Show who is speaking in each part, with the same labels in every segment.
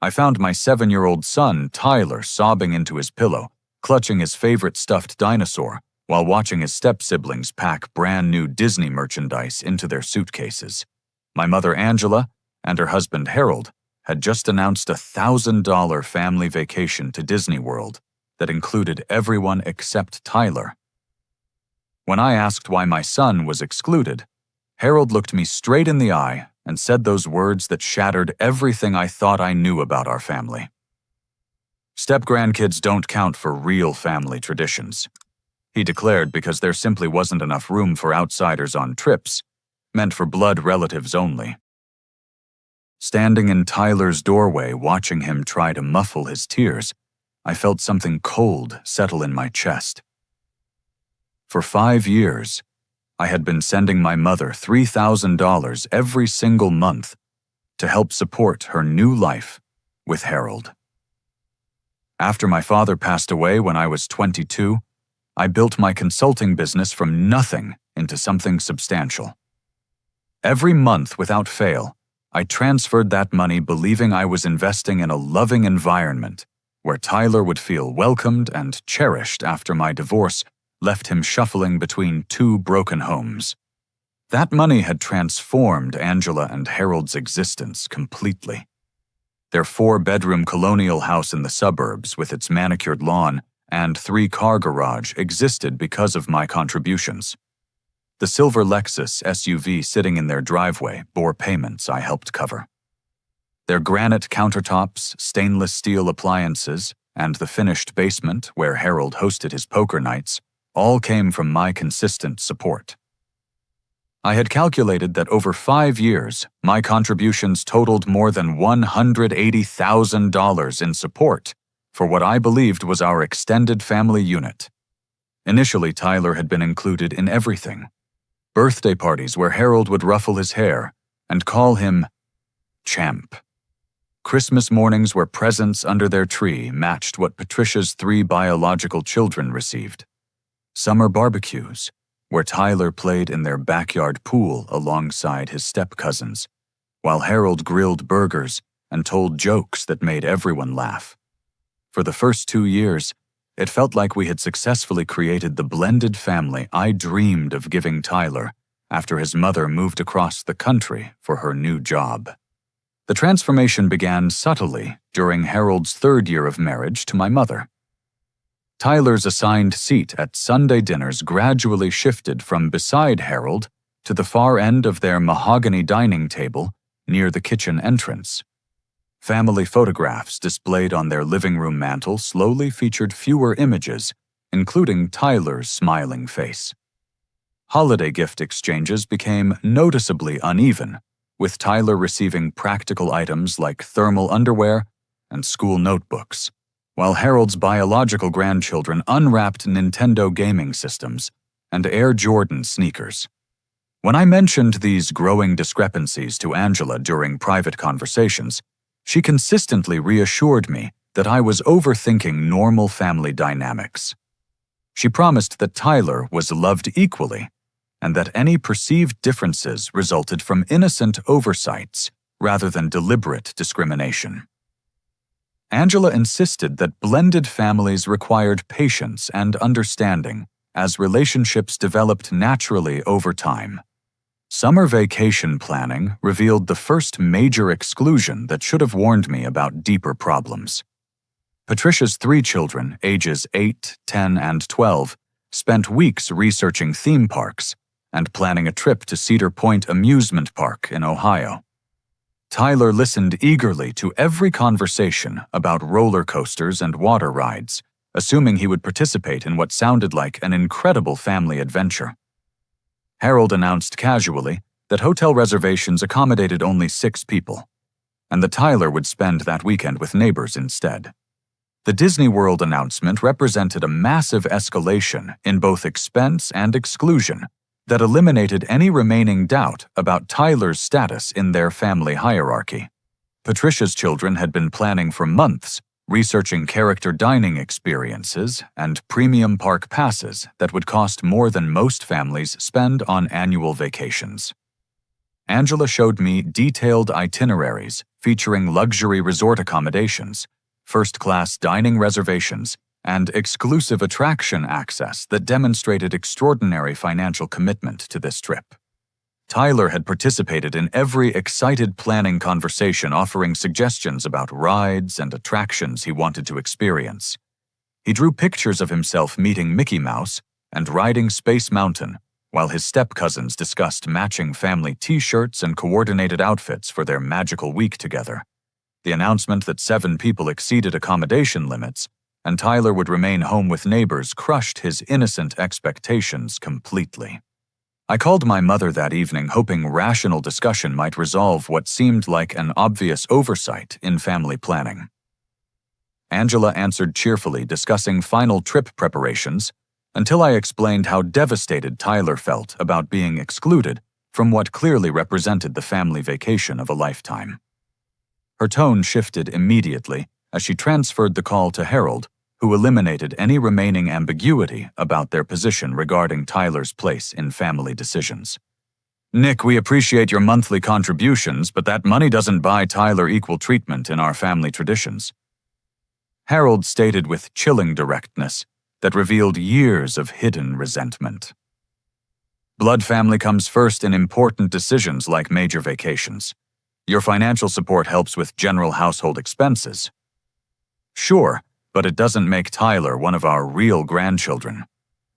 Speaker 1: I found my 7-year-old son, Tyler, sobbing into his pillow, clutching his favorite stuffed dinosaur, while watching his step-siblings pack brand new Disney merchandise into their suitcases. My mother, Angela, and her husband, Harold, had just announced a $1,000 family vacation to Disney World that included everyone except Tyler. When I asked why my son was excluded, Harold looked me straight in the eye and said those words that shattered everything I thought I knew about our family. Step-grandkids don't count for real family traditions, he declared, because there simply wasn't enough room for outsiders on trips, meant for blood relatives only. Standing in Tyler's doorway, watching him try to muffle his tears, I felt something cold settle in my chest. For 5 years, I had been sending my mother $3,000 every single month to help support her new life with Harold. After my father passed away when I was 22, I built my consulting business from nothing into something substantial. Every month, without fail, I transferred that money believing I was investing in a loving environment where Tyler would feel welcomed and cherished after my divorce left him shuffling between 2 broken homes. That money had transformed Angela and Harold's existence completely. Their 4-bedroom colonial house in the suburbs with its manicured lawn and 3-car garage existed because of my contributions. The silver Lexus SUV sitting in their driveway bore payments I helped cover. Their granite countertops, stainless steel appliances, and the finished basement where Harold hosted his poker nights all came from my consistent support. I had calculated that over 5 years, my contributions totaled more than $180,000 in support for what I believed was our extended family unit. Initially, Tyler had been included in everything. Birthday parties where Harold would ruffle his hair and call him Champ. Christmas mornings where presents under their tree matched what Patricia's 3 biological children received. Summer barbecues, where Tyler played in their backyard pool alongside his step-cousins, while Harold grilled burgers and told jokes that made everyone laugh. For the first 2 years, it felt like we had successfully created the blended family I dreamed of giving Tyler after his mother moved across the country for her new job. The transformation began subtly during Harold's 3rd year of marriage to my mother. Tyler's assigned seat at Sunday dinners gradually shifted from beside Harold to the far end of their mahogany dining table near the kitchen entrance. Family photographs displayed on their living room mantel slowly featured fewer images, including Tyler's smiling face. Holiday gift exchanges became noticeably uneven, with Tyler receiving practical items like thermal underwear and school notebooks, while Harold's biological grandchildren unwrapped Nintendo gaming systems and Air Jordan sneakers. When I mentioned these growing discrepancies to Angela during private conversations, she consistently reassured me that I was overthinking normal family dynamics. She promised that Tyler was loved equally, and that any perceived differences resulted from innocent oversights rather than deliberate discrimination. Angela insisted that blended families required patience and understanding as relationships developed naturally over time. Summer vacation planning revealed the first major exclusion that should have warned me about deeper problems. Patricia's 3 children, ages 8, 10, and 12, spent weeks researching theme parks and planning a trip to Cedar Point Amusement Park in Ohio. Tyler listened eagerly to every conversation about roller coasters and water rides, assuming he would participate in what sounded like an incredible family adventure. Harold announced casually that hotel reservations accommodated only 6 people, and that Tyler would spend that weekend with neighbors instead. The Disney World announcement represented a massive escalation in both expense and exclusion that eliminated any remaining doubt about Tyler's status in their family hierarchy. Patricia's children had been planning for months, researching character dining experiences and premium park passes that would cost more than most families spend on annual vacations. Angela showed me detailed itineraries featuring luxury resort accommodations, first-class dining reservations, and exclusive attraction access that demonstrated extraordinary financial commitment to this trip. Tyler had participated in every excited planning conversation, offering suggestions about rides and attractions he wanted to experience. He drew pictures of himself meeting Mickey Mouse and riding Space Mountain, while his step-cousins discussed matching family t-shirts and coordinated outfits for their magical week together. The announcement that 7 people exceeded accommodation limits and Tyler would remain home with neighbors crushed his innocent expectations completely. I called my mother that evening, hoping rational discussion might resolve what seemed like an obvious oversight in family planning. Angela answered cheerfully, discussing final trip preparations, until I explained how devastated Tyler felt about being excluded from what clearly represented the family vacation of a lifetime. Her tone shifted immediately as she transferred the call to Harold, who eliminated any remaining ambiguity about their position regarding Tyler's place in family decisions. "Nick, we appreciate your monthly contributions, but that money doesn't buy Tyler equal treatment in our family traditions." Harold stated with chilling directness that revealed years of hidden resentment. "Blood family comes first in important decisions like major vacations. Your financial support helps with general household expenses. Sure, but it doesn't make Tyler one of our real grandchildren.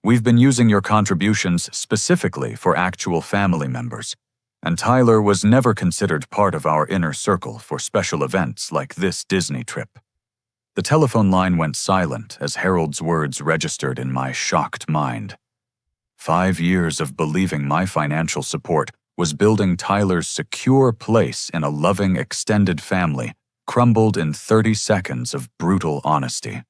Speaker 1: We've been using your contributions specifically for actual family members, and Tyler was never considered part of our inner circle for special events like this Disney trip." The telephone line went silent as Harold's words registered in my shocked mind. 5 years of believing my financial support was building Tyler's secure place in a loving extended family crumbled in 30 seconds of brutal honesty.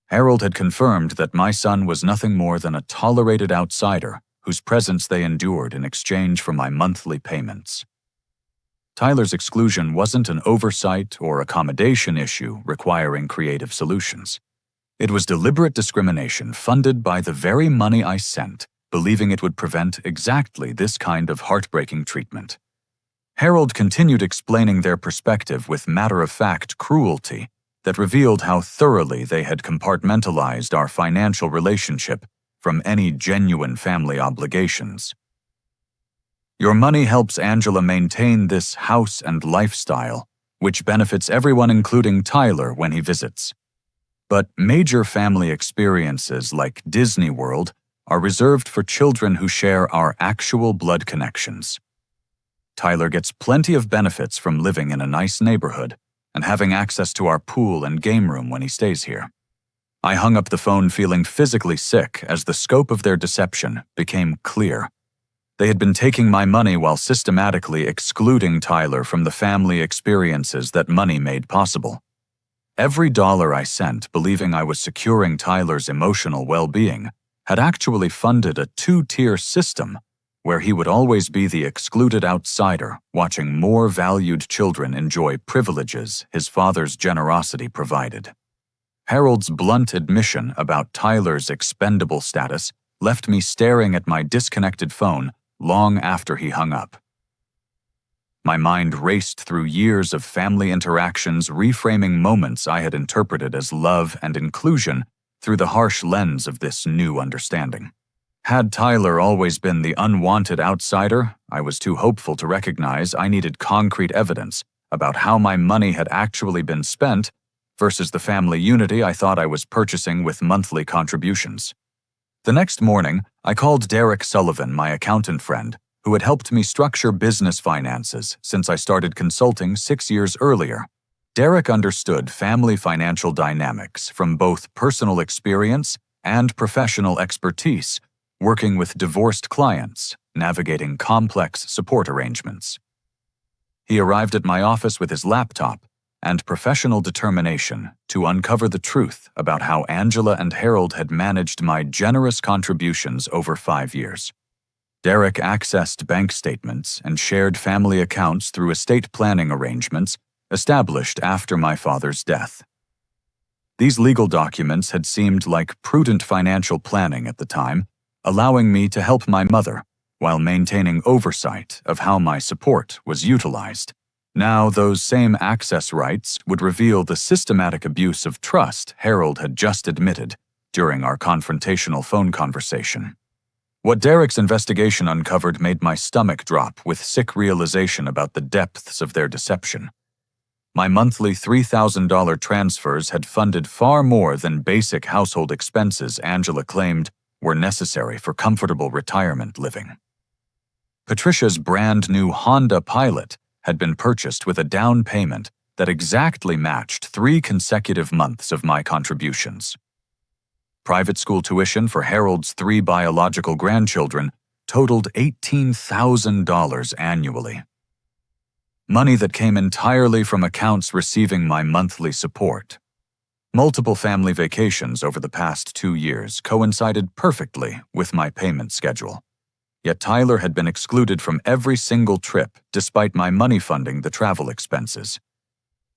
Speaker 1: Harold had confirmed that my son was nothing more than a tolerated outsider whose presence they endured in exchange for my monthly payments. Tyler's exclusion wasn't an oversight or accommodation issue requiring creative solutions. It was deliberate discrimination funded by the very money I sent, believing it would prevent exactly this kind of heartbreaking treatment. Harold continued explaining their perspective with matter-of-fact cruelty that revealed how thoroughly they had compartmentalized our financial relationship from any genuine family obligations. "Your money helps Angela maintain this house and lifestyle, which benefits everyone including Tyler when he visits. But major family experiences like Disney World are reserved for children who share our actual blood connections. Tyler gets plenty of benefits from living in a nice neighborhood and having access to our pool and game room when he stays here." I hung up the phone feeling physically sick as the scope of their deception became clear. They had been taking my money while systematically excluding Tyler from the family experiences that money made possible. Every dollar I sent, believing I was securing Tyler's emotional well-being, had actually funded a 2-tier system where he would always be the excluded outsider, watching more valued children enjoy privileges his father's generosity provided. Harold's blunt admission about Tyler's expendable status left me staring at my disconnected phone long after he hung up. My mind raced through years of family interactions, reframing moments I had interpreted as love and inclusion through the harsh lens of this new understanding. Had Tyler always been the unwanted outsider, I was too hopeful to recognize I needed concrete evidence about how my money had actually been spent versus the family unity I thought I was purchasing with monthly contributions. The next morning, I called Derek Sullivan, my accountant friend, who had helped me structure business finances since I started consulting 6 years earlier. Derek understood family financial dynamics from both personal experience and professional expertise, working with divorced clients, navigating complex support arrangements. He arrived at my office with his laptop and professional determination to uncover the truth about how Angela and Harold had managed my generous contributions over 5 years. Derek accessed bank statements and shared family accounts through estate planning arrangements established after my father's death. These legal documents had seemed like prudent financial planning at the time, allowing me to help my mother while maintaining oversight of how my support was utilized. Now, those same access rights would reveal the systematic abuse of trust Harold had just admitted during our confrontational phone conversation. What Derek's investigation uncovered made my stomach drop with sick realization about the depths of their deception. My monthly $3,000 transfers had funded far more than basic household expenses Angela claimed were necessary for comfortable retirement living. Patricia's brand new Honda Pilot had been purchased with a down payment that exactly matched 3 consecutive months of my contributions. Private school tuition for Harold's 3 biological grandchildren totaled $18,000 annually. Money that came entirely from accounts receiving my monthly support. Multiple family vacations over the past 2 years coincided perfectly with my payment schedule. Yet Tyler had been excluded from every single trip despite my money funding the travel expenses.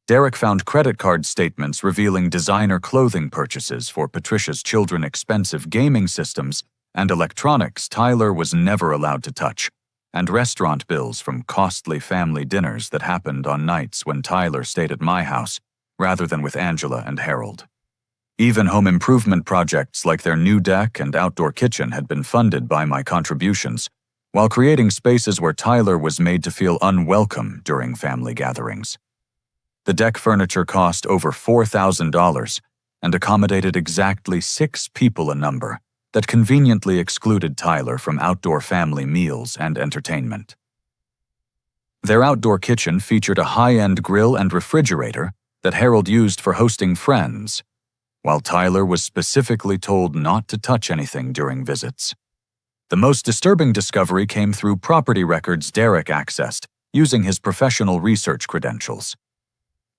Speaker 1: Derek found credit card statements revealing designer clothing purchases for Patricia's children, expensive gaming systems, and electronics Tyler was never allowed to touch, and restaurant bills from costly family dinners that happened on nights when Tyler stayed at my house rather than with Angela and Harold. Even home improvement projects like their new deck and outdoor kitchen had been funded by my contributions, while creating spaces where Tyler was made to feel unwelcome during family gatherings. The deck furniture cost over $4,000 and accommodated exactly 6 people a number that conveniently excluded Tyler from outdoor family meals and entertainment. Their outdoor kitchen featured a high-end grill and refrigerator that Harold used for hosting friends, while Tyler was specifically told not to touch anything during visits. The most disturbing discovery came through property records Derek accessed using his professional research credentials.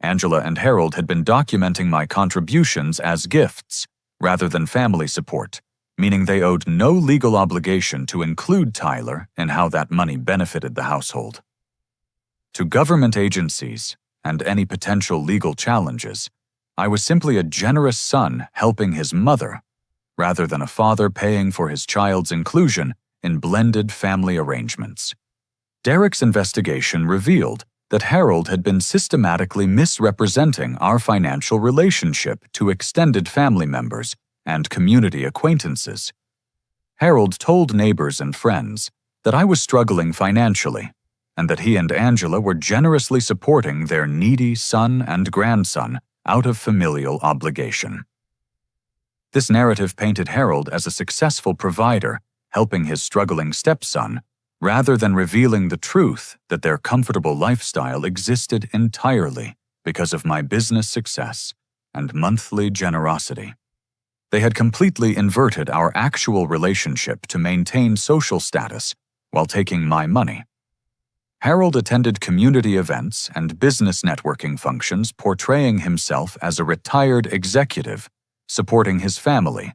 Speaker 1: Angela and Harold had been documenting my contributions as gifts rather than family support, meaning they owed no legal obligation to include Tyler in how that money benefited the household. To government agencies and any potential legal challenges, I was simply a generous son helping his mother, rather than a father paying for his child's inclusion in blended family arrangements. Derek's investigation revealed that Harold had been systematically misrepresenting our financial relationship to extended family members and community acquaintances. Harold told neighbors and friends that I was struggling financially and that he and Angela were generously supporting their needy son and grandson out of familial obligation. This narrative painted Harold as a successful provider, helping his struggling stepson, rather than revealing the truth that their comfortable lifestyle existed entirely because of my business success and monthly generosity. They had completely inverted our actual relationship to maintain social status while taking my money. Harold attended community events and business networking functions portraying himself as a retired executive supporting his family,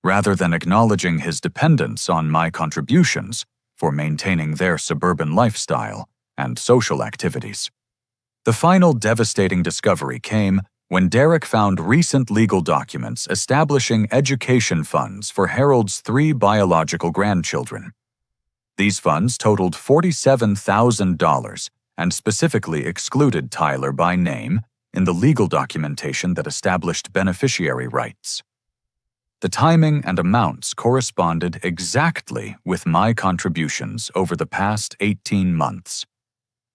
Speaker 1: rather than acknowledging his dependence on my contributions for maintaining their suburban lifestyle and social activities. The final devastating discovery came when Derek found recent legal documents establishing education funds for Harold's 3 biological grandchildren. These funds totaled $47,000 and specifically excluded Tyler by name in the legal documentation that established beneficiary rights. The timing and amounts corresponded exactly with my contributions over the past 18 months,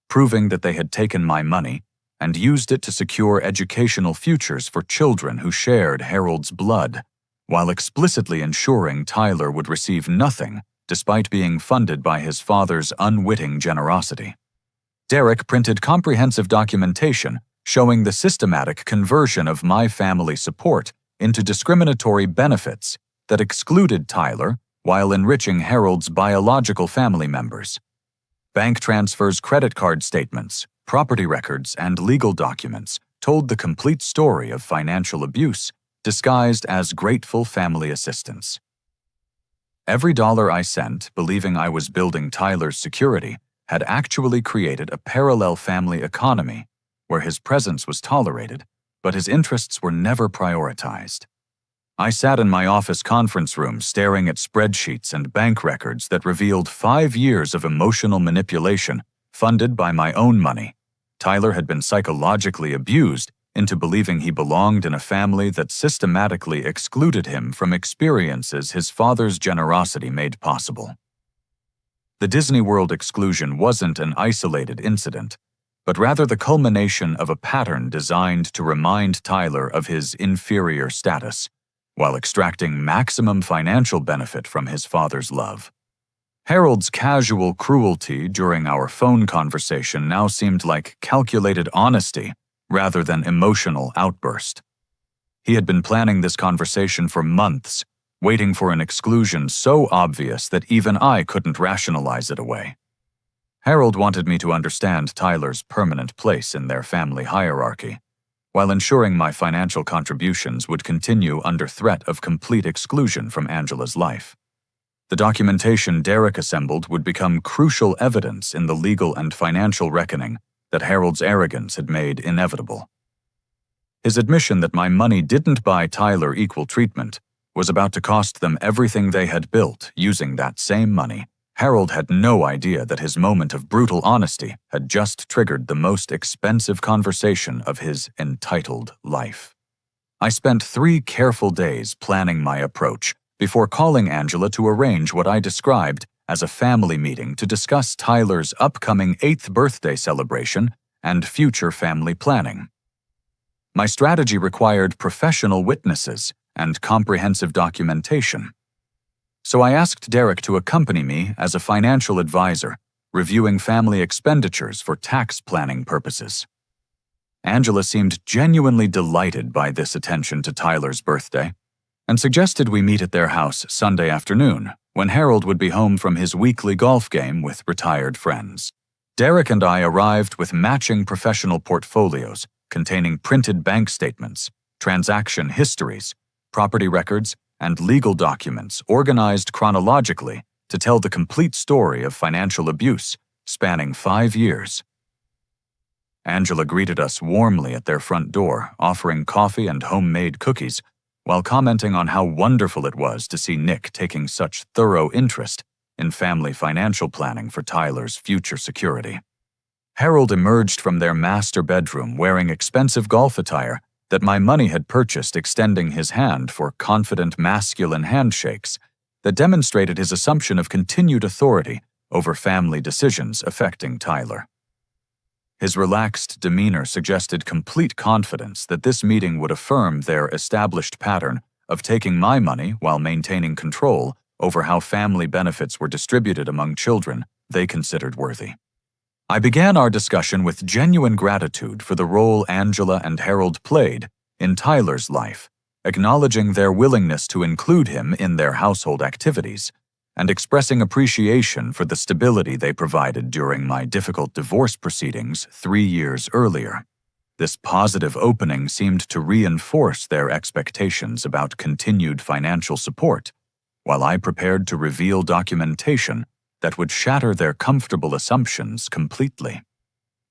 Speaker 1: proving that they had taken my money and used it to secure educational futures for children who shared Harold's blood, while explicitly ensuring Tyler would receive nothing despite being funded by his father's unwitting generosity. Derek printed comprehensive documentation showing the systematic conversion of my family support into discriminatory benefits that excluded Tyler while enriching Harold's biological family members. Bank transfers, credit card statements, property records, and legal documents told the complete story of financial abuse disguised as grateful family assistance. Every dollar I sent, believing I was building Tyler's security, had actually created a parallel family economy where his presence was tolerated, but his interests were never prioritized. I sat in my office conference room staring at spreadsheets and bank records that revealed 5 years of emotional manipulation funded by my own money. Tyler had been psychologically abused into believing he belonged in a family that systematically excluded him from experiences his father's generosity made possible. The Disney World exclusion wasn't an isolated incident, but rather the culmination of a pattern designed to remind Tyler of his inferior status, while extracting maximum financial benefit from his father's love. Harold's casual cruelty during our phone conversation now seemed like calculated honesty rather than emotional outburst. He had been planning this conversation for months, waiting for an exclusion so obvious that even I couldn't rationalize it away. Harold wanted me to understand Tyler's permanent place in their family hierarchy, while ensuring my financial contributions would continue under threat of complete exclusion from Angela's life. The documentation Derek assembled would become crucial evidence in the legal and financial reckoning that Harold's arrogance had made inevitable. His admission that my money didn't buy Tyler equal treatment was about to cost them everything they had built using that same money. Harold had no idea that his moment of brutal honesty had just triggered the most expensive conversation of his entitled life. I spent 3 careful days planning my approach before calling Angela to arrange what I described as a family meeting to discuss Tyler's upcoming 8th birthday celebration and future family planning. My strategy required professional witnesses and comprehensive documentation. So I asked Derek to accompany me as a financial advisor, reviewing family expenditures for tax planning purposes. Angela seemed genuinely delighted by this attention to Tyler's birthday, and suggested we meet at their house Sunday afternoon, when Harold would be home from his weekly golf game with retired friends. Derek and I arrived with matching professional portfolios containing printed bank statements, transaction histories, property records, and legal documents organized chronologically to tell the complete story of financial abuse spanning 5 years. Angela greeted us warmly at their front door, offering coffee and homemade cookies, while commenting on how wonderful it was to see Nick taking such thorough interest in family financial planning for Tyler's future security. Harold emerged from their master bedroom wearing expensive golf attire that my money had purchased, extending his hand for confident masculine handshakes that demonstrated his assumption of continued authority over family decisions affecting Tyler. His relaxed demeanor suggested complete confidence that this meeting would affirm their established pattern of taking my money while maintaining control over how family benefits were distributed among children they considered worthy. I began our discussion with genuine gratitude for the role Angela and Harold played in Tyler's life, acknowledging their willingness to include him in their household activities, and expressing appreciation for the stability they provided during my difficult divorce proceedings 3 years earlier. This positive opening seemed to reinforce their expectations about continued financial support, while I prepared to reveal documentation that would shatter their comfortable assumptions completely.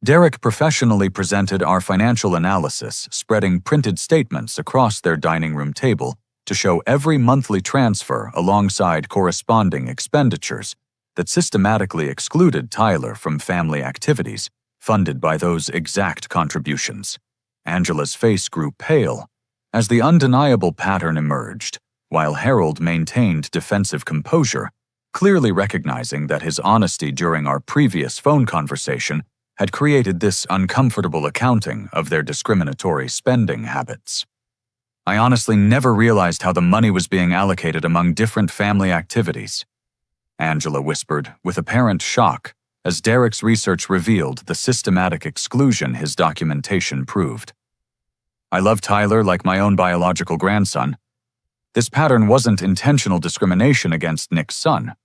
Speaker 1: Derek professionally presented our financial analysis, spreading printed statements across their dining room table to show every monthly transfer alongside corresponding expenditures that systematically excluded Tyler from family activities funded by those exact contributions. Angela's face grew pale as the undeniable pattern emerged, while Harold maintained defensive composure, clearly recognizing that his honesty during our previous phone conversation had created this uncomfortable accounting of their discriminatory spending habits. I honestly never realized how the money was being allocated among different family activities, Angela whispered with apparent shock as Derek's research revealed the systematic exclusion his documentation proved. I love Tyler like my own biological grandson. This pattern wasn't intentional discrimination against Nick's son.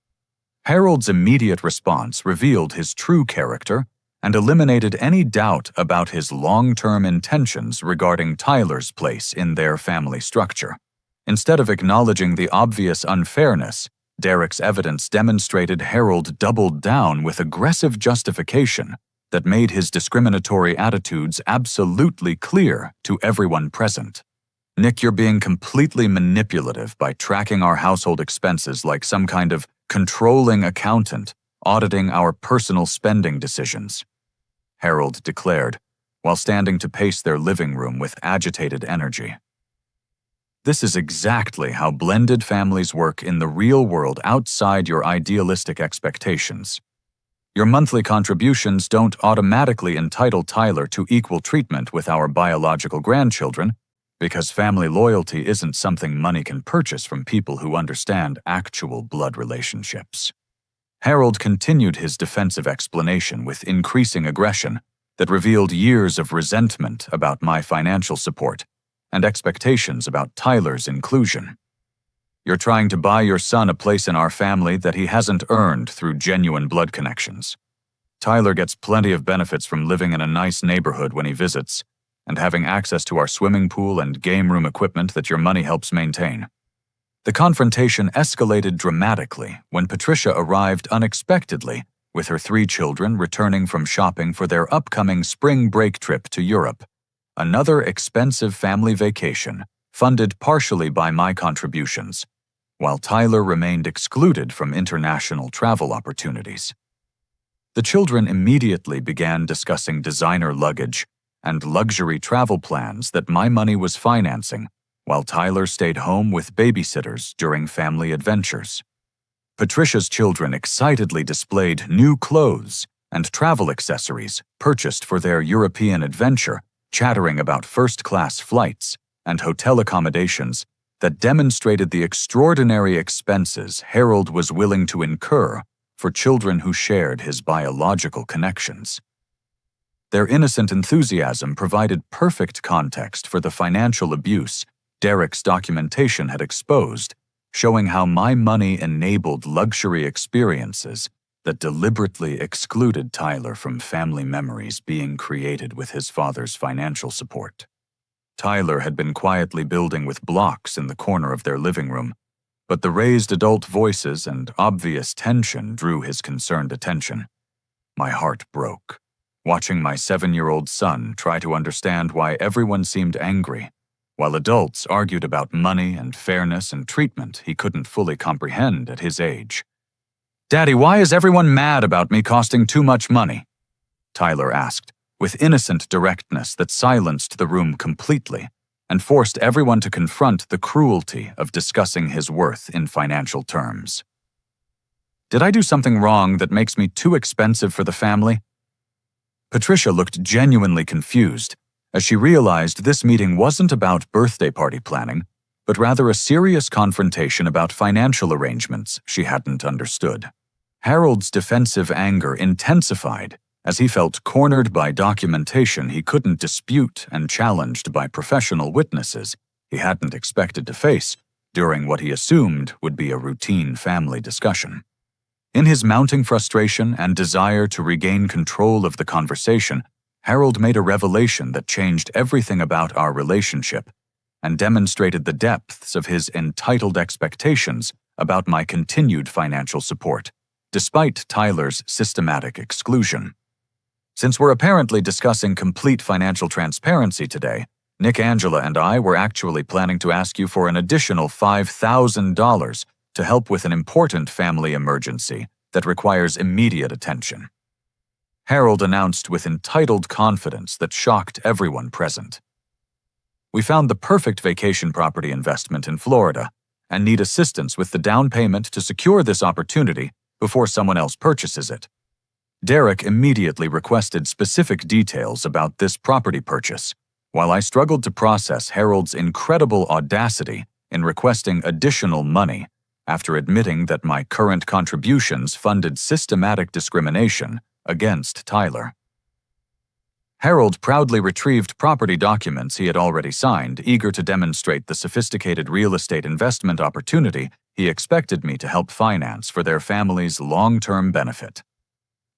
Speaker 1: Harold's immediate response revealed his true character and eliminated any doubt about his long-term intentions regarding Tyler's place in their family structure. Instead of acknowledging the obvious unfairness, Derek's evidence demonstrated Harold doubled down with aggressive justification that made his discriminatory attitudes absolutely clear to everyone present. Nick, you're being completely manipulative by tracking our household expenses like some kind of controlling accountant, auditing our personal spending decisions," Harold declared, while standing to pace their living room with agitated energy. "This is exactly how blended families work in the real world outside your idealistic expectations. Your monthly contributions don't automatically entitle Tyler to equal treatment with our biological grandchildren, because family loyalty isn't something money can purchase from people who understand actual blood relationships." Harold continued his defensive explanation with increasing aggression that revealed years of resentment about my financial support and expectations about Tyler's inclusion. "You're trying to buy your son a place in our family that he hasn't earned through genuine blood connections. Tyler gets plenty of benefits from living in a nice neighborhood when he visits, and having access to our swimming pool and game room equipment that your money helps maintain." The confrontation escalated dramatically when Patricia arrived unexpectedly with her 3 children returning from shopping for their upcoming spring break trip to Europe, another expensive family vacation funded partially by my contributions, while Tyler remained excluded from international travel opportunities. The children immediately began discussing designer luggage and luxury travel plans that my money was financing, while Tyler stayed home with babysitters during family adventures. Patricia's children excitedly displayed new clothes and travel accessories purchased for their European adventure, chattering about first-class flights and hotel accommodations that demonstrated the extraordinary expenses Harold was willing to incur for children who shared his biological connections. Their innocent enthusiasm provided perfect context for the financial abuse Derek's documentation had exposed, showing how my money enabled luxury experiences that deliberately excluded Tyler from family memories being created with his father's financial support. Tyler had been quietly building with blocks in the corner of their living room, but the raised adult voices and obvious tension drew his concerned attention. My heart broke, watching my 7-year-old son try to understand why everyone seemed angry, while adults argued about money and fairness and treatment he couldn't fully comprehend at his age. "Daddy, why is everyone mad about me costing too much money?" Tyler asked, with innocent directness that silenced the room completely and forced everyone to confront the cruelty of discussing his worth in financial terms. "Did I do something wrong that makes me too expensive for the family?" Patricia looked genuinely confused as she realized this meeting wasn't about birthday party planning, but rather a serious confrontation about financial arrangements she hadn't understood. Harold's defensive anger intensified as he felt cornered by documentation he couldn't dispute and challenged by professional witnesses he hadn't expected to face during what he assumed would be a routine family discussion. In his mounting frustration and desire to regain control of the conversation, Harold made a revelation that changed everything about our relationship and demonstrated the depths of his entitled expectations about my continued financial support, despite Tyler's systematic exclusion. Since we're apparently discussing complete financial transparency today, Nick, Angela, and I were actually planning to ask you for an additional $5,000 to help with an important family emergency that requires immediate attention," Harold announced with entitled confidence that shocked everyone present. "We found the perfect vacation property investment in Florida and need assistance with the down payment to secure this opportunity before someone else purchases it." Derek immediately requested specific details about this property purchase, while I struggled to process Harold's incredible audacity in requesting additional money after admitting that my current contributions funded systematic discrimination against Tyler. Harold proudly retrieved property documents he had already signed, eager to demonstrate the sophisticated real estate investment opportunity he expected me to help finance for their family's long-term benefit.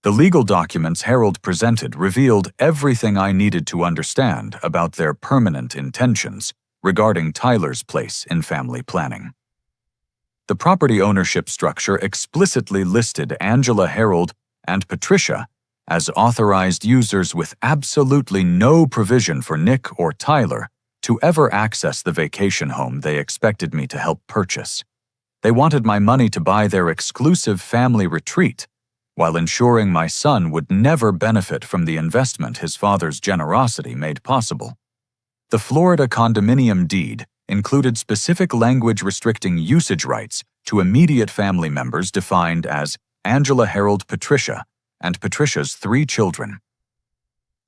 Speaker 1: The legal documents Harold presented revealed everything I needed to understand about their permanent intentions regarding Tyler's place in family planning. The property ownership structure explicitly listed Angela, Harold, and Patricia as authorized users with absolutely no provision for Nick or Tyler to ever access the vacation home they expected me to help purchase. They wanted my money to buy their exclusive family retreat, while ensuring my son would never benefit from the investment his father's generosity made possible. The Florida condominium deed included specific language restricting usage rights to immediate family members defined as Angela, Harold, Patricia, and Patricia's 3 children.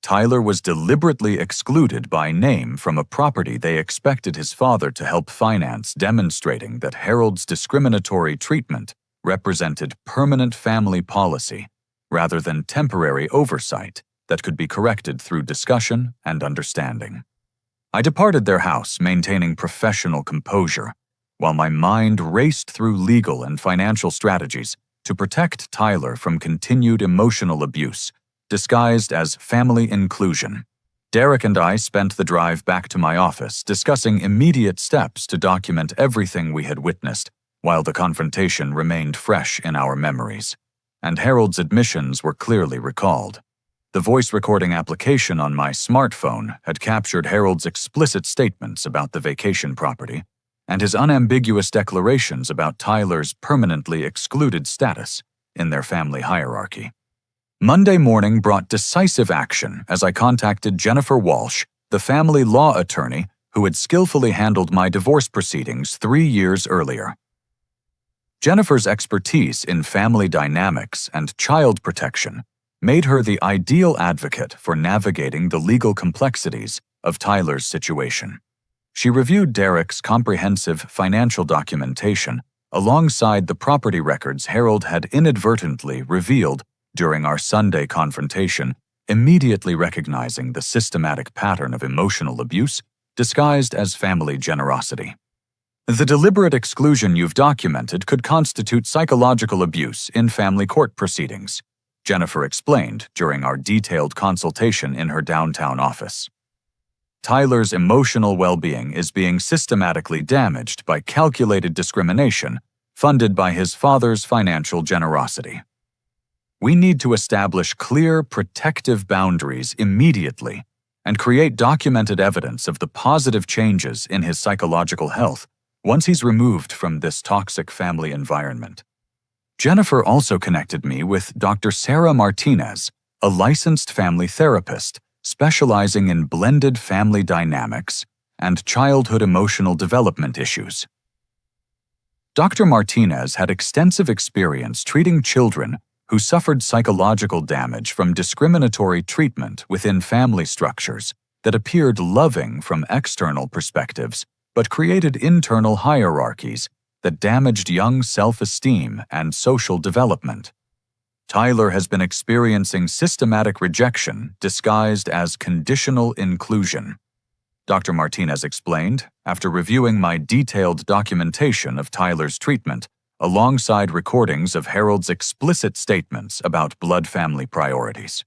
Speaker 1: Tyler was deliberately excluded by name from a property they expected his father to help finance, demonstrating that Harold's discriminatory treatment represented permanent family policy rather than temporary oversight that could be corrected through discussion and understanding. I departed their house maintaining professional composure, while my mind raced through legal and financial strategies to protect Tyler from continued emotional abuse, disguised as family inclusion. Derek and I spent the drive back to my office discussing immediate steps to document everything we had witnessed, while the confrontation remained fresh in our memories, and Harold's admissions were clearly recalled. The voice recording application on my smartphone had captured Harold's explicit statements about the vacation property and his unambiguous declarations about Tyler's permanently excluded status in their family hierarchy. Monday morning brought decisive action as I contacted Jennifer Walsh, the family law attorney who had skillfully handled my divorce proceedings 3 years earlier. Jennifer's expertise in family dynamics and child protection made her the ideal advocate for navigating the legal complexities of Tyler's situation. She reviewed Derek's comprehensive financial documentation alongside the property records Harold had inadvertently revealed during our Sunday confrontation, immediately recognizing the systematic pattern of emotional abuse disguised as family generosity. The deliberate exclusion you've documented could constitute psychological abuse in family court proceedings, Jennifer explained during our detailed consultation in her downtown office. Tyler's emotional well-being is being systematically damaged by calculated discrimination funded by his father's financial generosity. We need to establish clear, protective boundaries immediately and create documented evidence of the positive changes in his psychological health once he's removed from this toxic family environment. Jennifer also connected me with Dr. Sarah Martinez, a licensed family therapist specializing in blended family dynamics and childhood emotional development issues. Dr. Martinez had extensive experience treating children who suffered psychological damage from discriminatory treatment within family structures that appeared loving from external perspectives but created internal hierarchies that damaged young self-esteem and social development. Tyler has been experiencing systematic rejection disguised as conditional inclusion, Dr. Martinez explained after reviewing my detailed documentation of Tyler's treatment alongside recordings of Harold's explicit statements about blood family priorities.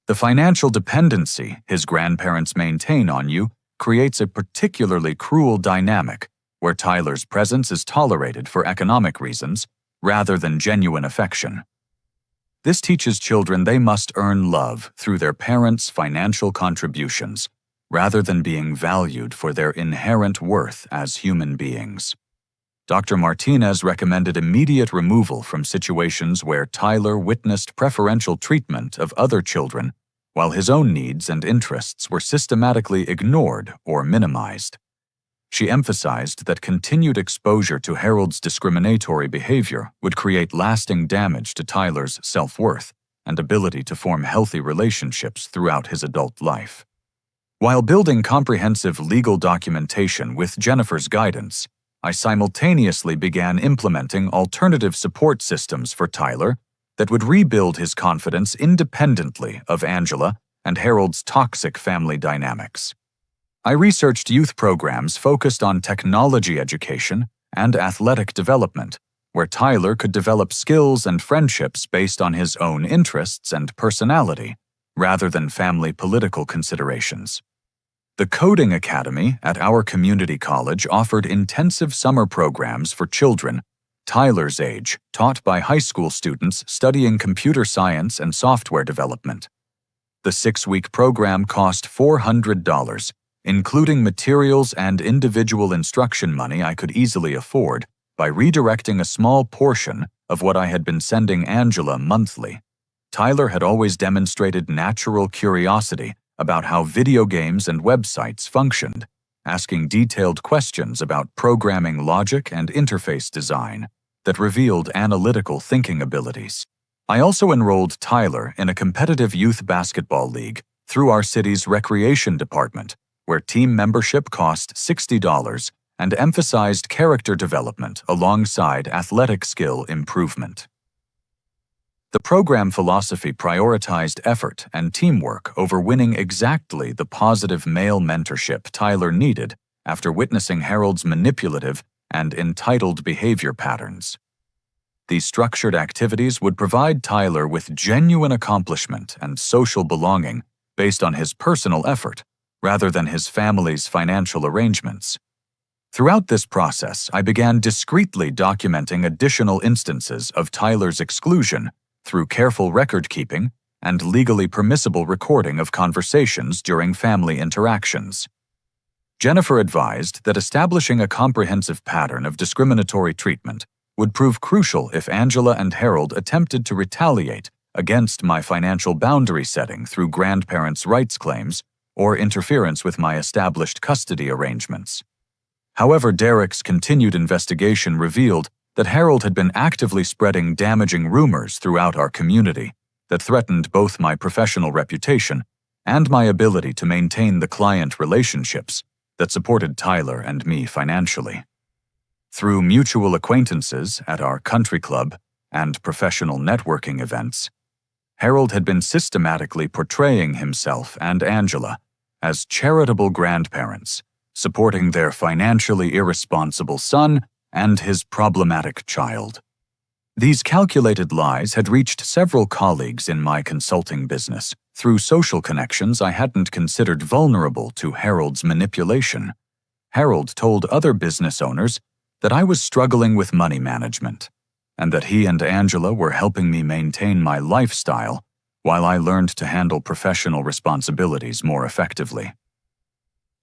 Speaker 1: The financial dependency his grandparents maintain on you creates a particularly cruel dynamic where Tyler's presence is tolerated for economic reasons rather than genuine affection. This teaches children they must earn love through their parents' financial contributions, rather than being valued for their inherent worth as human beings. Dr. Martinez recommended immediate removal from situations where Tyler witnessed preferential treatment of other children, while his own needs and interests were systematically ignored or minimized. She emphasized that continued exposure to Harold's discriminatory behavior would create lasting damage to Tyler's self-worth and ability to form healthy relationships throughout his adult life. While building comprehensive legal documentation with Jennifer's guidance, I simultaneously began implementing alternative support systems for Tyler that would rebuild his confidence independently of Angela and Harold's toxic family dynamics. I researched youth programs focused on technology education and athletic development, where Tyler could develop skills and friendships based on his own interests and personality, rather than family political considerations. The Coding Academy at our community college offered intensive summer programs for children Tyler's age, taught by high school students studying computer science and software development. The 6-week program cost $400, including materials and individual instruction money I could easily afford, by redirecting a small portion of what I had been sending Angela monthly. Tyler had always demonstrated natural curiosity about how video games and websites functioned, asking detailed questions about programming logic and interface design that revealed analytical thinking abilities. I also enrolled Tyler in a competitive youth basketball league through our city's recreation department, where team membership cost $60 and emphasized character development alongside athletic skill improvement. The program philosophy prioritized effort and teamwork over winning exactly the positive male mentorship Tyler needed after witnessing Harold's manipulative and entitled behavior patterns. These structured activities would provide Tyler with genuine accomplishment and social belonging based on his personal effort, rather than his family's financial arrangements. Throughout this process, I began discreetly documenting additional instances of Tyler's exclusion through careful record-keeping and legally permissible recording of conversations during family interactions. Jennifer advised that establishing a comprehensive pattern of discriminatory treatment would prove crucial if Angela and Harold attempted to retaliate against my financial boundary setting through grandparents' rights claims or interference with my established custody arrangements. However, Derek's continued investigation revealed that Harold had been actively spreading damaging rumors throughout our community that threatened both my professional reputation and my ability to maintain the client relationships that supported Tyler and me financially. Through mutual acquaintances at our country club and professional networking events, Harold had been systematically portraying himself and Angela as charitable grandparents, supporting their financially irresponsible son and his problematic child. These calculated lies had reached several colleagues in my consulting business through social connections I hadn't considered vulnerable to Harold's manipulation. Harold told other business owners that I was struggling with money management, and that he and Angela were helping me maintain my lifestyle while I learned to handle professional responsibilities more effectively.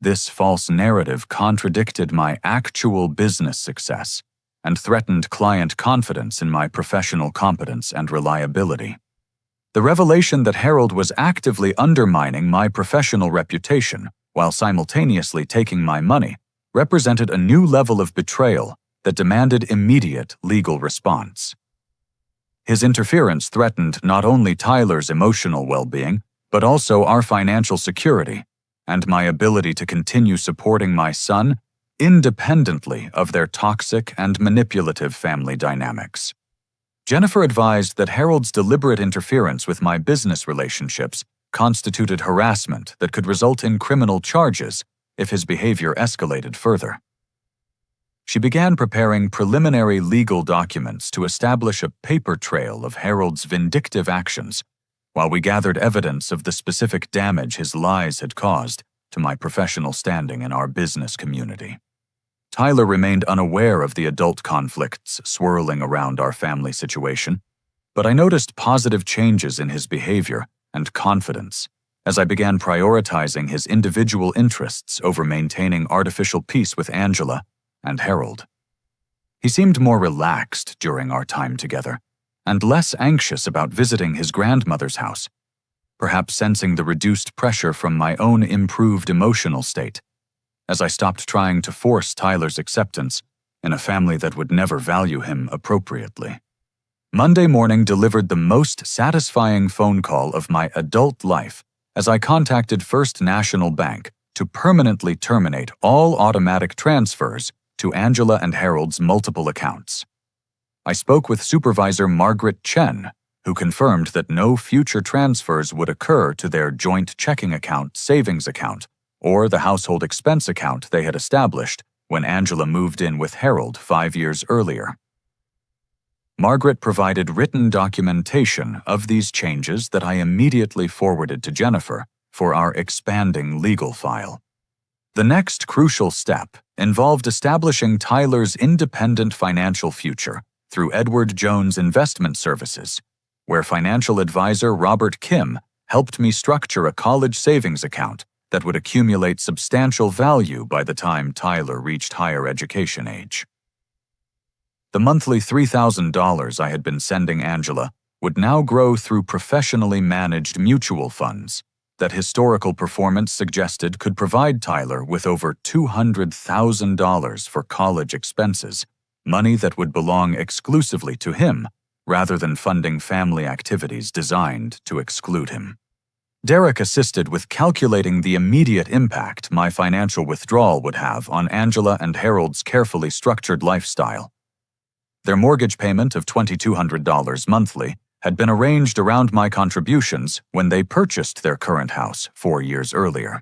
Speaker 1: This false narrative contradicted my actual business success and threatened client confidence in my professional competence and reliability. The revelation that Harold was actively undermining my professional reputation while simultaneously taking my money represented a new level of betrayal that demanded immediate legal response. His interference threatened not only Tyler's emotional well-being, but also our financial security and my ability to continue supporting my son independently of their toxic and manipulative family dynamics. Jennifer advised that Harold's deliberate interference with my business relationships constituted harassment that could result in criminal charges if his behavior escalated further. She began preparing preliminary legal documents to establish a paper trail of Harold's vindictive actions, while we gathered evidence of the specific damage his lies had caused to my professional standing in our business community. Tyler remained unaware of the adult conflicts swirling around our family situation, but I noticed positive changes in his behavior and confidence as I began prioritizing his individual interests over maintaining artificial peace with Angela and Harold. He seemed more relaxed during our time together, and less anxious about visiting his grandmother's house, perhaps sensing the reduced pressure from my own improved emotional state, as I stopped trying to force Tyler's acceptance in a family that would never value him appropriately. Monday morning delivered the most satisfying phone call of my adult life as I contacted First National Bank to permanently terminate all automatic transfers to Angela and Harold's multiple accounts. I spoke with Supervisor Margaret Chen, who confirmed that no future transfers would occur to their joint checking account, savings account, or the household expense account they had established when Angela moved in with Harold 5 years earlier. Margaret provided written documentation of these changes that I immediately forwarded to Jennifer for our expanding legal file. The next crucial step involved establishing Tyler's independent financial future through Edward Jones Investment Services, where financial advisor Robert Kim helped me structure a college savings account that would accumulate substantial value by the time Tyler reached higher education age. The monthly $3,000 I had been sending Angela would now grow through professionally managed mutual funds that historical performance suggested could provide Tyler with over $200,000 for college expenses, money that would belong exclusively to him rather than funding family activities designed to exclude him. Derek assisted with calculating the immediate impact my financial withdrawal would have on Angela and Harold's carefully structured lifestyle. Their mortgage payment of $2,200 monthly had been arranged around my contributions when they purchased their current house 4 years earlier.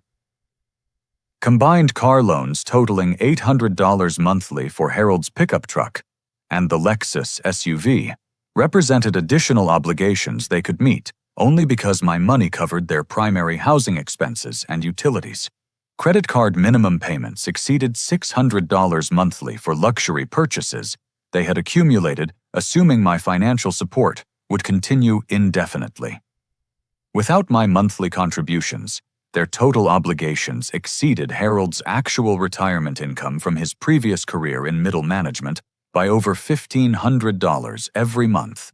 Speaker 1: Combined car loans totaling $800 monthly for Harold's pickup truck and the Lexus SUV represented additional obligations they could meet only because my money covered their primary housing expenses and utilities. Credit card minimum payments exceeded $600 monthly for luxury purchases they had accumulated, assuming my financial support would continue indefinitely. Without my monthly contributions, their total obligations exceeded Harold's actual retirement income from his previous career in middle management by over $1,500 every month.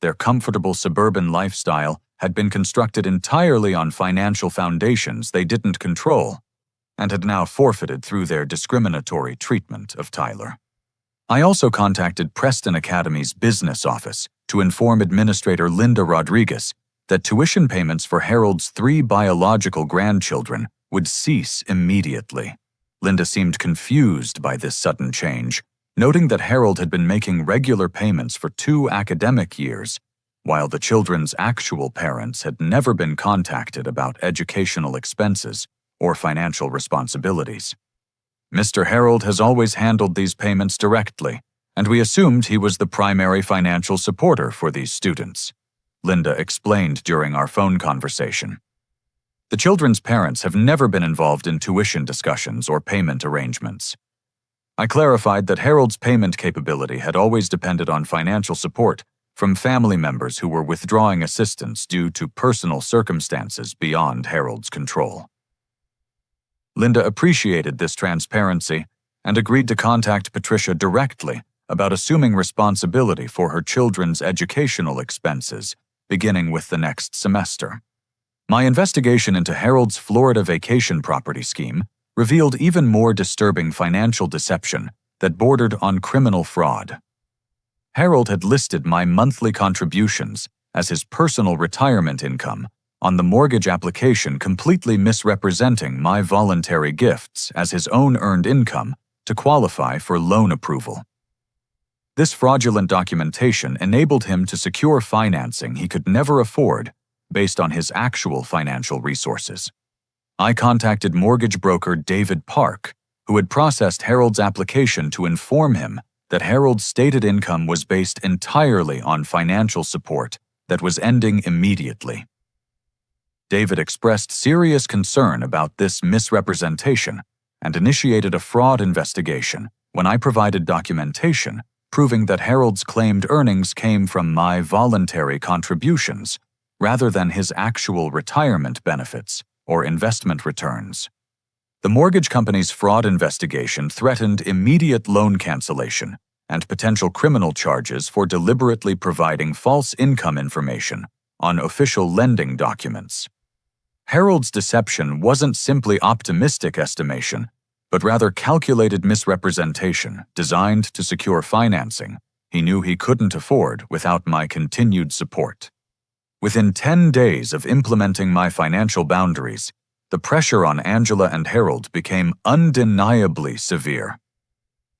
Speaker 1: Their comfortable suburban lifestyle had been constructed entirely on financial foundations they didn't control and had now forfeited through their discriminatory treatment of Tyler. I also contacted Preston Academy's business office to inform Administrator Linda Rodriguez that tuition payments for Harold's 3 biological grandchildren would cease immediately. Linda seemed confused by this sudden change, noting that Harold had been making regular payments for 2 academic years, while the children's actual parents had never been contacted about educational expenses or financial responsibilities. Mr. Harold has always handled these payments directly, and we assumed he was the primary financial supporter for these students, Linda explained during our phone conversation. The children's parents have never been involved in tuition discussions or payment arrangements. I clarified that Harold's payment capability had always depended on financial support from family members who were withdrawing assistance due to personal circumstances beyond Harold's control. Linda appreciated this transparency and agreed to contact Patricia directly about assuming responsibility for her children's educational expenses, beginning with the next semester. My investigation into Harold's Florida vacation property scheme revealed even more disturbing financial deception that bordered on criminal fraud. Harold had listed my monthly contributions as his personal retirement income on the mortgage application, completely misrepresenting my voluntary gifts as his own earned income to qualify for loan approval. This fraudulent documentation enabled him to secure financing he could never afford based on his actual financial resources. I contacted mortgage broker David Park, who had processed Harold's application, to inform him that Harold's stated income was based entirely on financial support that was ending immediately. David expressed serious concern about this misrepresentation and initiated a fraud investigation when I provided documentation proving that Harold's claimed earnings came from my voluntary contributions rather than his actual retirement benefits or investment returns. The mortgage company's fraud investigation threatened immediate loan cancellation and potential criminal charges for deliberately providing false income information on official lending documents. Harold's deception wasn't simply optimistic estimation, but rather calculated misrepresentation designed to secure financing he knew he couldn't afford without my continued support. Within 10 days of implementing my financial boundaries, the pressure on Angela and Harold became undeniably severe.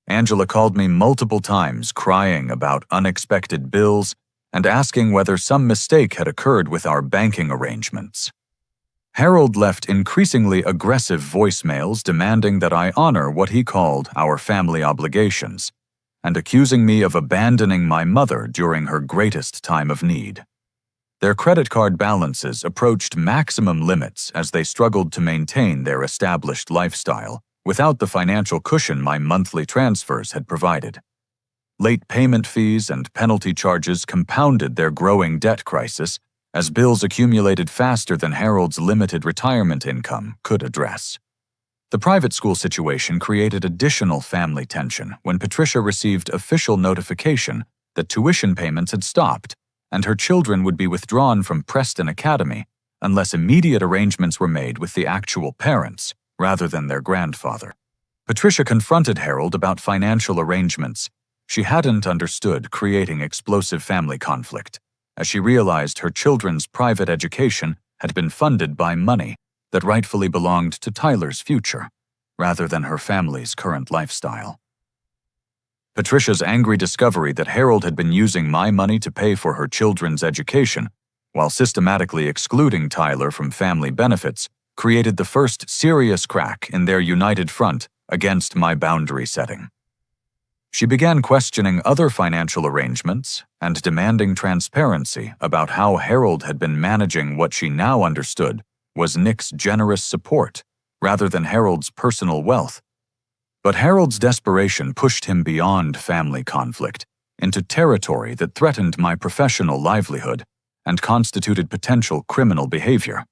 Speaker 1: Angela called me multiple times, crying about unexpected bills and asking whether some mistake had occurred with our banking arrangements. Harold left increasingly aggressive voicemails demanding that I honor what he called our family obligations, and accusing me of abandoning my mother during her greatest time of need. Their credit card balances approached maximum limits as they struggled to maintain their established lifestyle without the financial cushion my monthly transfers had provided. Late payment fees and penalty charges compounded their growing debt crisis, as bills accumulated faster than Harold's limited retirement income could address. The private school situation created additional family tension when Patricia received official notification that tuition payments had stopped and her children would be withdrawn from Preston Academy unless immediate arrangements were made with the actual parents rather than their grandfather. Patricia confronted Harold about financial arrangements. She hadn't understood creating explosive family conflict, as she realized her children's private education had been funded by money that rightfully belonged to Tyler's future, rather than her family's current lifestyle. Patricia's angry discovery that Harold had been using my money to pay for her children's education, while systematically excluding Tyler from family benefits, created the first serious crack in their united front against my boundary setting. She began questioning other financial arrangements and demanding transparency about how Harold had been managing what she now understood was Nick's generous support rather than Harold's personal wealth. But Harold's desperation pushed him beyond family conflict into territory that threatened my professional livelihood and constituted potential criminal behavior.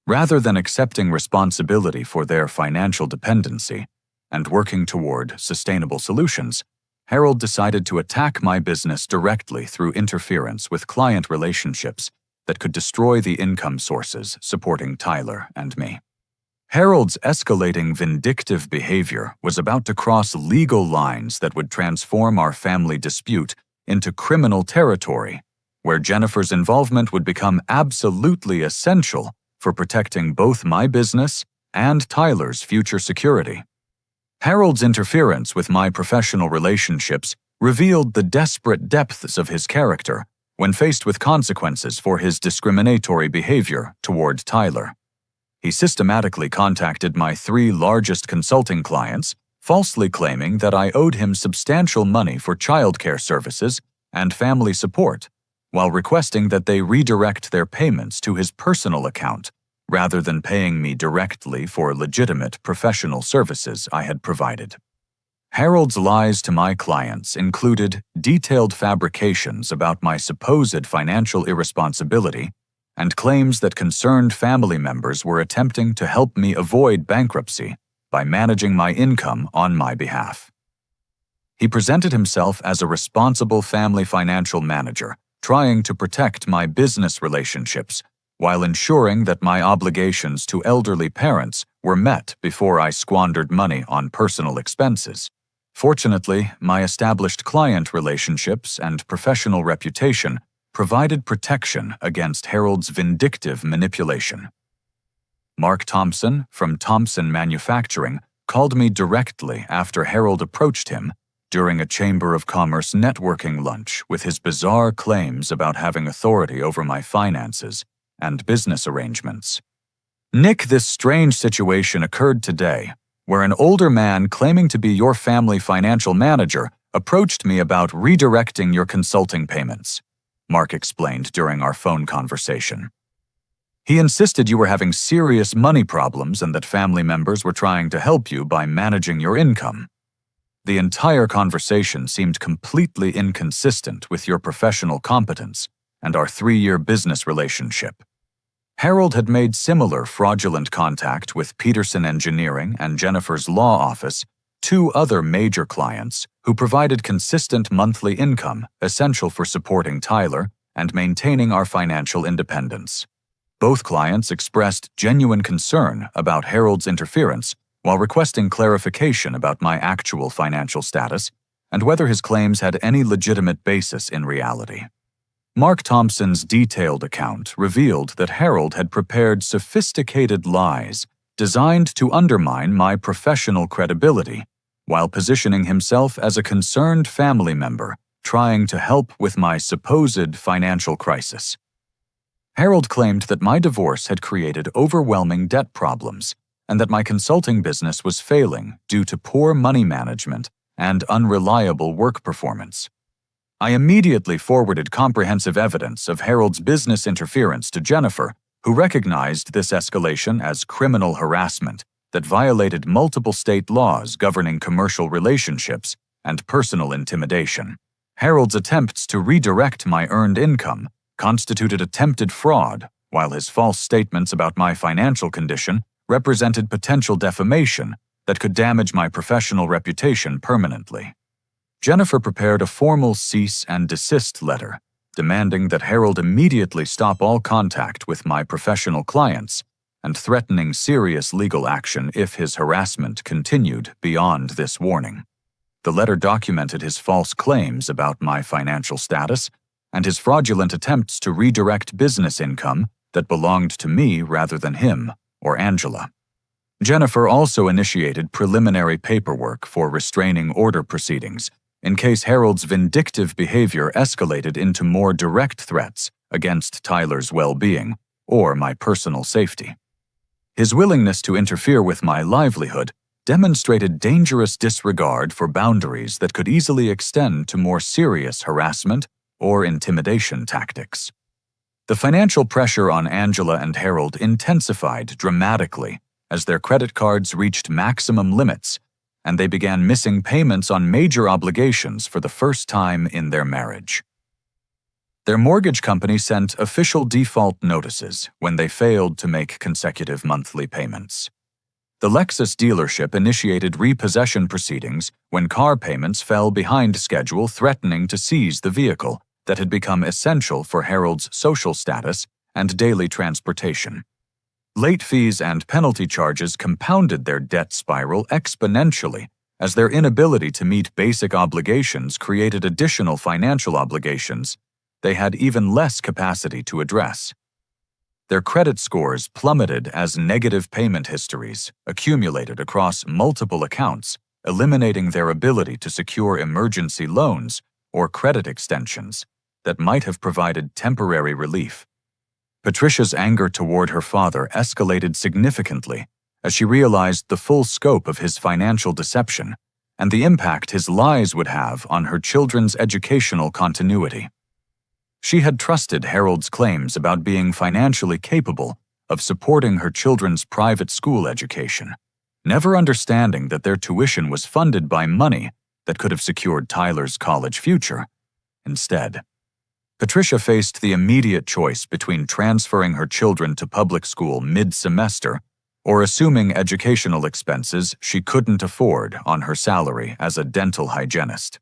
Speaker 1: Rather than accepting responsibility for their financial dependency and working toward sustainable solutions, Harold decided to attack my business directly through interference with client relationships that could destroy the income sources supporting Tyler and me. Harold's escalating vindictive behavior was about to cross legal lines that would transform our family dispute into criminal territory, where Jennifer's involvement would become absolutely essential for protecting both my business and Tyler's future security. Harold's interference with my professional relationships revealed the desperate depths of his character when faced with consequences for his discriminatory behavior toward Tyler. He systematically contacted my 3 largest consulting clients, falsely claiming that I owed him substantial money for childcare services and family support, while requesting that they redirect their payments to his personal account rather than paying me directly for legitimate professional services I had provided. Harold's lies to my clients included detailed fabrications about my supposed financial irresponsibility and claims that concerned family members were attempting to help me avoid bankruptcy by managing my income on my behalf. He presented himself as a responsible family financial manager, trying to protect my business relationships while ensuring that my obligations to elderly parents were met before I squandered money on personal expenses. Fortunately, my established client relationships and professional reputation provided protection against Harold's vindictive manipulation. Mark Thompson from Thompson Manufacturing called me directly after Harold approached him during a Chamber of Commerce networking lunch with his bizarre claims about having authority over my finances and business arrangements. "Nick, this strange situation occurred today, where an older man claiming to be your family financial manager approached me about redirecting your consulting payments," Mark explained during our phone conversation. "He insisted you were having serious money problems and that family members were trying to help you by managing your income. The entire conversation seemed completely inconsistent with your professional competence and our 3-year business relationship." Harold had made similar fraudulent contact with Peterson Engineering and Jennifer's law office, 2 other major clients who provided consistent monthly income essential for supporting Tyler and maintaining our financial independence. Both clients expressed genuine concern about Harold's interference while requesting clarification about my actual financial status and whether his claims had any legitimate basis in reality. Mark Thompson's detailed account revealed that Harold had prepared sophisticated lies designed to undermine my professional credibility, while positioning himself as a concerned family member trying to help with my supposed financial crisis. Harold claimed that my divorce had created overwhelming debt problems and that my consulting business was failing due to poor money management and unreliable work performance. I immediately forwarded comprehensive evidence of Harold's business interference to Jennifer, who recognized this escalation as criminal harassment that violated multiple state laws governing commercial relationships and personal intimidation. Harold's attempts to redirect my earned income constituted attempted fraud, while his false statements about my financial condition represented potential defamation that could damage my professional reputation permanently. Jennifer prepared a formal cease and desist letter, demanding that Harold immediately stop all contact with my professional clients and threatening serious legal action if his harassment continued beyond this warning. The letter documented his false claims about my financial status and his fraudulent attempts to redirect business income that belonged to me rather than him or Angela. Jennifer also initiated preliminary paperwork for restraining order proceedings in case Harold's vindictive behavior escalated into more direct threats against Tyler's well-being or my personal safety. His willingness to interfere with my livelihood demonstrated dangerous disregard for boundaries that could easily extend to more serious harassment or intimidation tactics. The financial pressure on Angela and Harold intensified dramatically as their credit cards reached maximum limits and they began missing payments on major obligations for the first time in their marriage. Their mortgage company sent official default notices when they failed to make consecutive monthly payments. The Lexus dealership initiated repossession proceedings when car payments fell behind schedule, threatening to seize the vehicle that had become essential for Harold's social status and daily transportation. Late fees and penalty charges compounded their debt spiral exponentially as their inability to meet basic obligations created additional financial obligations they had even less capacity to address. Their credit scores plummeted as negative payment histories accumulated across multiple accounts, eliminating their ability to secure emergency loans or credit extensions that might have provided temporary relief. Patricia's anger toward her father escalated significantly as she realized the full scope of his financial deception and the impact his lies would have on her children's educational continuity. She had trusted Harold's claims about being financially capable of supporting her children's private school education, never understanding that their tuition was funded by money that could have secured Tyler's college future. Instead, Patricia faced the immediate choice between transferring her children to public school mid-semester or assuming educational expenses she couldn't afford on her salary as a dental hygienist.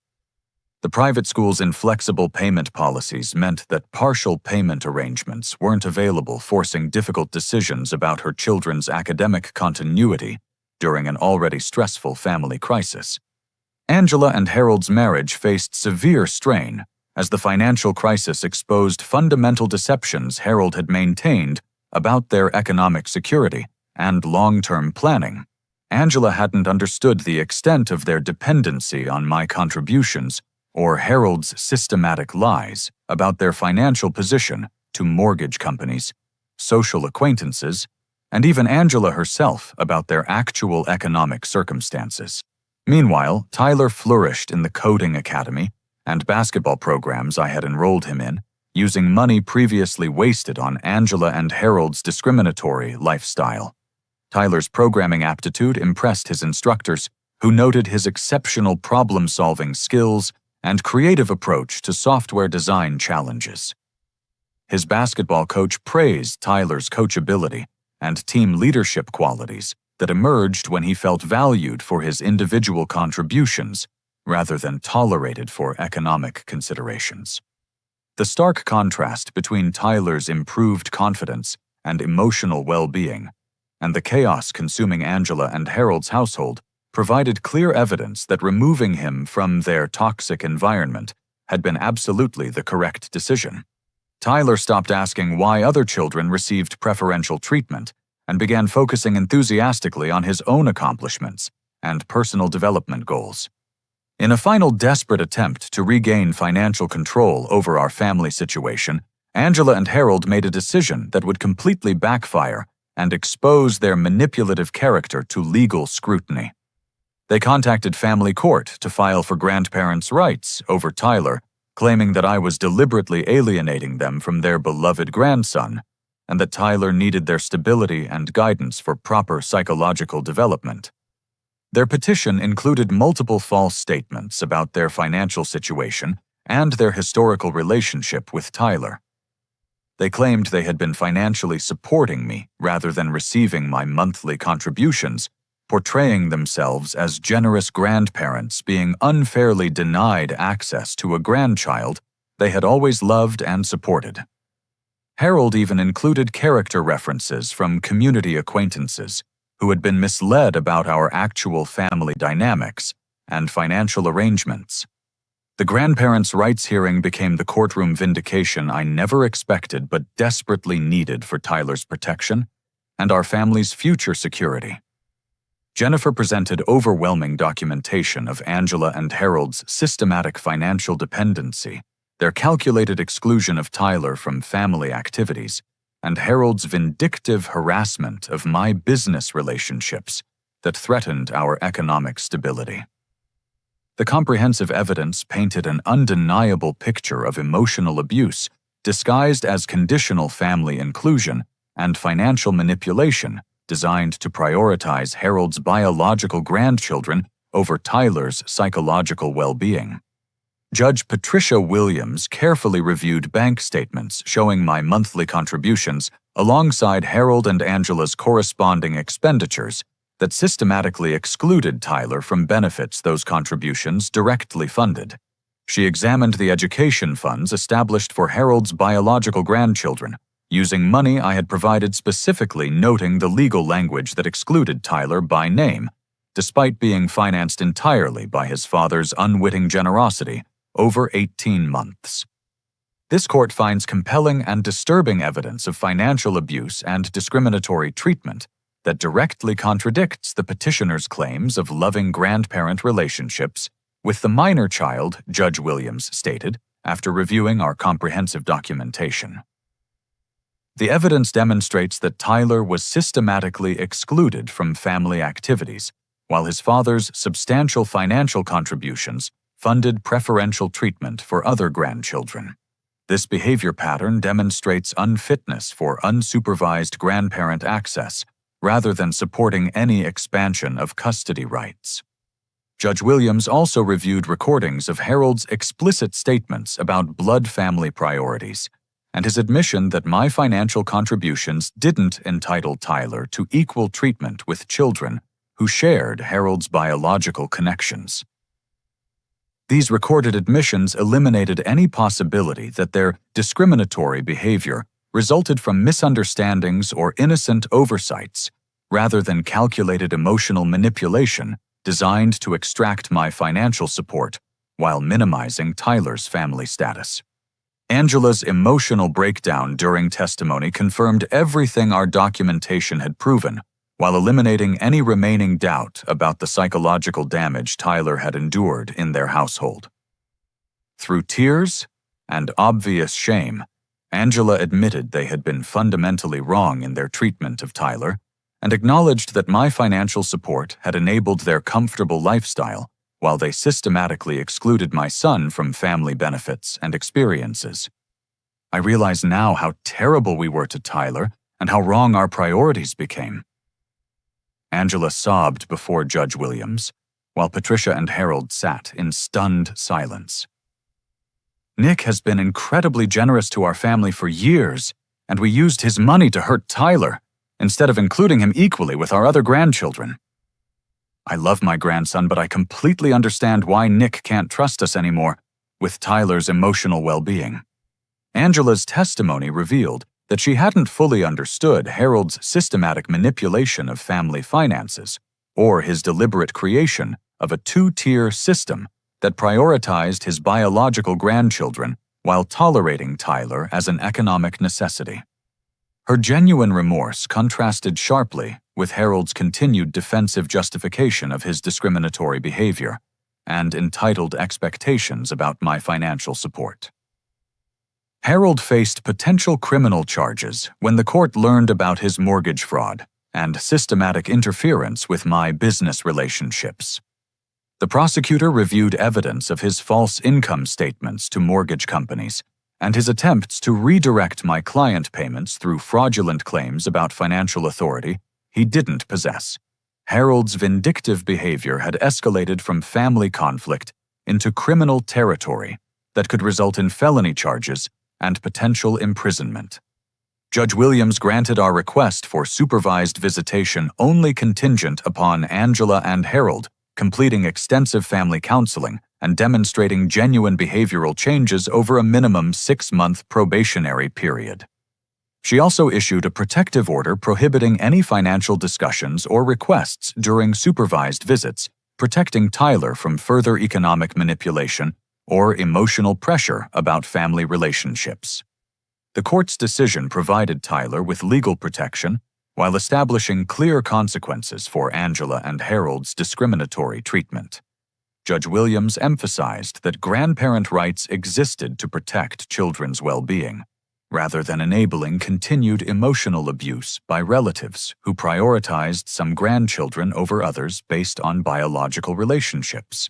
Speaker 1: The private school's inflexible payment policies meant that partial payment arrangements weren't available, forcing difficult decisions about her children's academic continuity during an already stressful family crisis. Angela and Harold's marriage faced severe strain as the financial crisis exposed fundamental deceptions Harold had maintained about their economic security and long-term planning. Angela hadn't understood the extent of their dependency on my contributions or Harold's systematic lies about their financial position to mortgage companies, social acquaintances, and even Angela herself about their actual economic circumstances. Meanwhile, Tyler flourished in the coding academy and basketball programs I had enrolled him in, using money previously wasted on Angela and Harold's discriminatory lifestyle. Tyler's programming aptitude impressed his instructors, who noted his exceptional problem-solving skills and creative approach to software design challenges. His basketball coach praised Tyler's coachability and team leadership qualities that emerged when he felt valued for his individual contributions rather than tolerated for economic considerations. The stark contrast between Tyler's improved confidence and emotional well-being and the chaos consuming Angela and Harold's household provided clear evidence that removing him from their toxic environment had been absolutely the correct decision. Tyler stopped asking why other children received preferential treatment and began focusing enthusiastically on his own accomplishments and personal development goals. In a final desperate attempt to regain financial control over our family situation, Angela and Harold made a decision that would completely backfire and expose their manipulative character to legal scrutiny. They contacted family court to file for grandparents' rights over Tyler, claiming that I was deliberately alienating them from their beloved grandson, and that Tyler needed their stability and guidance for proper psychological development. Their petition included multiple false statements about their financial situation and their historical relationship with Tyler. They claimed they had been financially supporting me rather than receiving my monthly contributions, portraying themselves as generous grandparents being unfairly denied access to a grandchild they had always loved and supported. Harold even included character references from community acquaintances who had been misled about our actual family dynamics and financial arrangements. The grandparents' rights hearing became the courtroom vindication I never expected but desperately needed for Tyler's protection and our family's future security. Jennifer presented overwhelming documentation of Angela and Harold's systematic financial dependency, their calculated exclusion of Tyler from family activities, and Harold's vindictive harassment of my business relationships that threatened our economic stability. The comprehensive evidence painted an undeniable picture of emotional abuse disguised as conditional family inclusion and financial manipulation designed to prioritize Harold's biological grandchildren over Tyler's psychological well-being. Judge Patricia Williams carefully reviewed bank statements showing my monthly contributions alongside Harold and Angela's corresponding expenditures that systematically excluded Tyler from benefits those contributions directly funded. She examined the education funds established for Harold's biological grandchildren, using money I had provided specifically noting the legal language that excluded Tyler by name, despite being financed entirely by his father's unwitting generosity over 18 months. This court finds compelling and disturbing evidence of financial abuse and discriminatory treatment that directly contradicts the petitioner's claims of loving grandparent relationships with the minor child, Judge Williams stated, after reviewing our comprehensive documentation. The evidence demonstrates that Tyler was systematically excluded from family activities, while his father's substantial financial contributions funded preferential treatment for other grandchildren. This behavior pattern demonstrates unfitness for unsupervised grandparent access, rather than supporting any expansion of custody rights. Judge Williams also reviewed recordings of Harold's explicit statements about blood family priorities and his admission that my financial contributions didn't entitle Tyler to equal treatment with children who shared Harold's biological connections. These recorded admissions eliminated any possibility that their discriminatory behavior resulted from misunderstandings or innocent oversights, rather than calculated emotional manipulation designed to extract my financial support while minimizing Tyler's family status. Angela's emotional breakdown during testimony confirmed everything our documentation had proven, while eliminating any remaining doubt about the psychological damage Tyler had endured in their household. Through tears and obvious shame, Angela admitted they had been fundamentally wrong in their treatment of Tyler and acknowledged that my financial support had enabled their comfortable lifestyle while they systematically excluded my son from family benefits and experiences. I realize now how terrible we were to Tyler and how wrong our priorities became. Angela sobbed before Judge Williams, while Patricia and Harold sat in stunned silence. Nick has been incredibly generous to our family for years, and we used his money to hurt Tyler, instead of including him equally with our other grandchildren. I love my grandson, but I completely understand why Nick can't trust us anymore with Tyler's emotional well-being. Angela's testimony revealed that she hadn't fully understood Harold's systematic manipulation of family finances or his deliberate creation of a two-tier system that prioritized his biological grandchildren while tolerating Tyler as an economic necessity. Her genuine remorse contrasted sharply with Harold's continued defensive justification of his discriminatory behavior and entitled expectations about my financial support. Harold faced potential criminal charges when the court learned about his mortgage fraud and systematic interference with my business relationships. The prosecutor reviewed evidence of his false income statements to mortgage companies and his attempts to redirect my client payments through fraudulent claims about financial authority he didn't possess. Harold's vindictive behavior had escalated from family conflict into criminal territory that could result in felony charges and potential imprisonment. Judge Williams granted our request for supervised visitation only contingent upon Angela and Harold completing extensive family counseling and demonstrating genuine behavioral changes over a minimum 6-month probationary period. She also issued a protective order prohibiting any financial discussions or requests during supervised visits, protecting Tyler from further economic manipulation or emotional pressure about family relationships. The court's decision provided Tyler with legal protection while establishing clear consequences for Angela and Harold's discriminatory treatment. Judge Williams emphasized that grandparent rights existed to protect children's well-being, rather than enabling continued emotional abuse by relatives who prioritized some grandchildren over others based on biological relationships.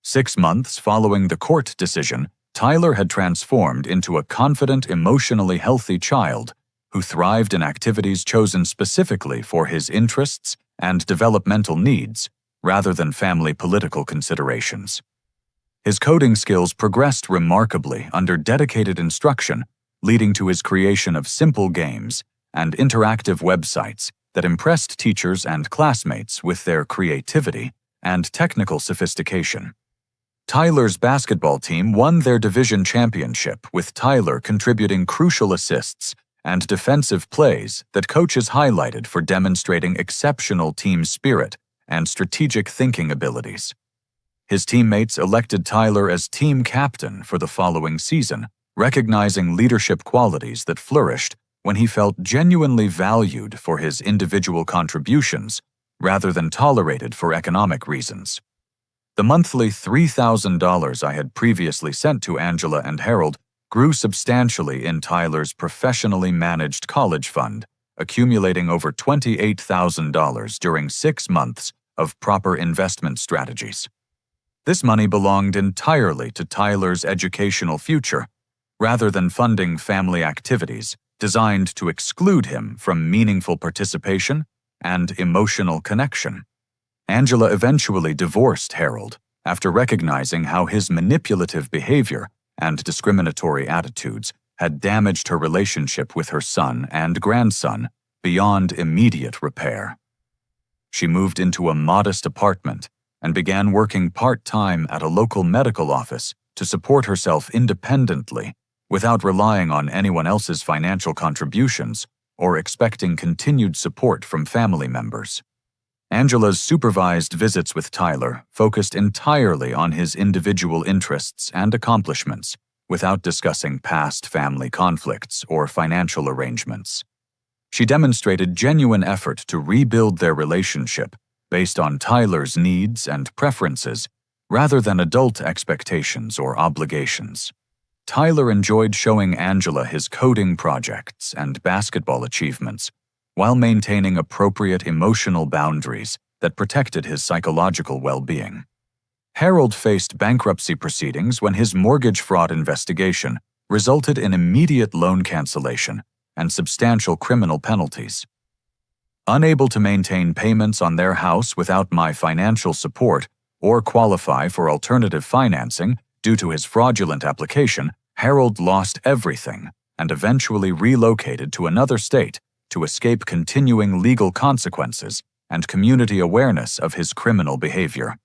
Speaker 1: 6 months following the court decision, Tyler had transformed into a confident, emotionally healthy child who thrived in activities chosen specifically for his interests and developmental needs, rather than family political considerations. His coding skills progressed remarkably under dedicated instruction, leading to his creation of simple games and interactive websites that impressed teachers and classmates with their creativity and technical sophistication. Tyler's basketball team won their division championship, with Tyler contributing crucial assists and defensive plays that coaches highlighted for demonstrating exceptional team spirit and strategic thinking abilities. His teammates elected Tyler as team captain for the following season, recognizing leadership qualities that flourished when he felt genuinely valued for his individual contributions rather than tolerated for economic reasons. The monthly $3,000 I had previously sent to Angela and Harold grew substantially in Tyler's professionally managed college fund, accumulating over $28,000 during 6 months of proper investment strategies. This money belonged entirely to Tyler's educational future, rather than funding family activities designed to exclude him from meaningful participation and emotional connection. Angela eventually divorced Harold after recognizing how his manipulative behavior and discriminatory attitudes had damaged her relationship with her son and grandson beyond immediate repair. She moved into a modest apartment and began working part-time at a local medical office to support herself independently without relying on anyone else's financial contributions or expecting continued support from family members. Angela's supervised visits with Tyler focused entirely on his individual interests and accomplishments, without discussing past family conflicts or financial arrangements. She demonstrated genuine effort to rebuild their relationship based on Tyler's needs and preferences, rather than adult expectations or obligations. Tyler enjoyed showing Angela his coding projects and basketball achievements, while maintaining appropriate emotional boundaries that protected his psychological well-being. Harold faced bankruptcy proceedings when his mortgage fraud investigation resulted in immediate loan cancellation and substantial criminal penalties. Unable to maintain payments on their house without my financial support or qualify for alternative financing due to his fraudulent application, Harold lost everything and eventually relocated to another state to escape continuing legal consequences and community awareness of his criminal behavior.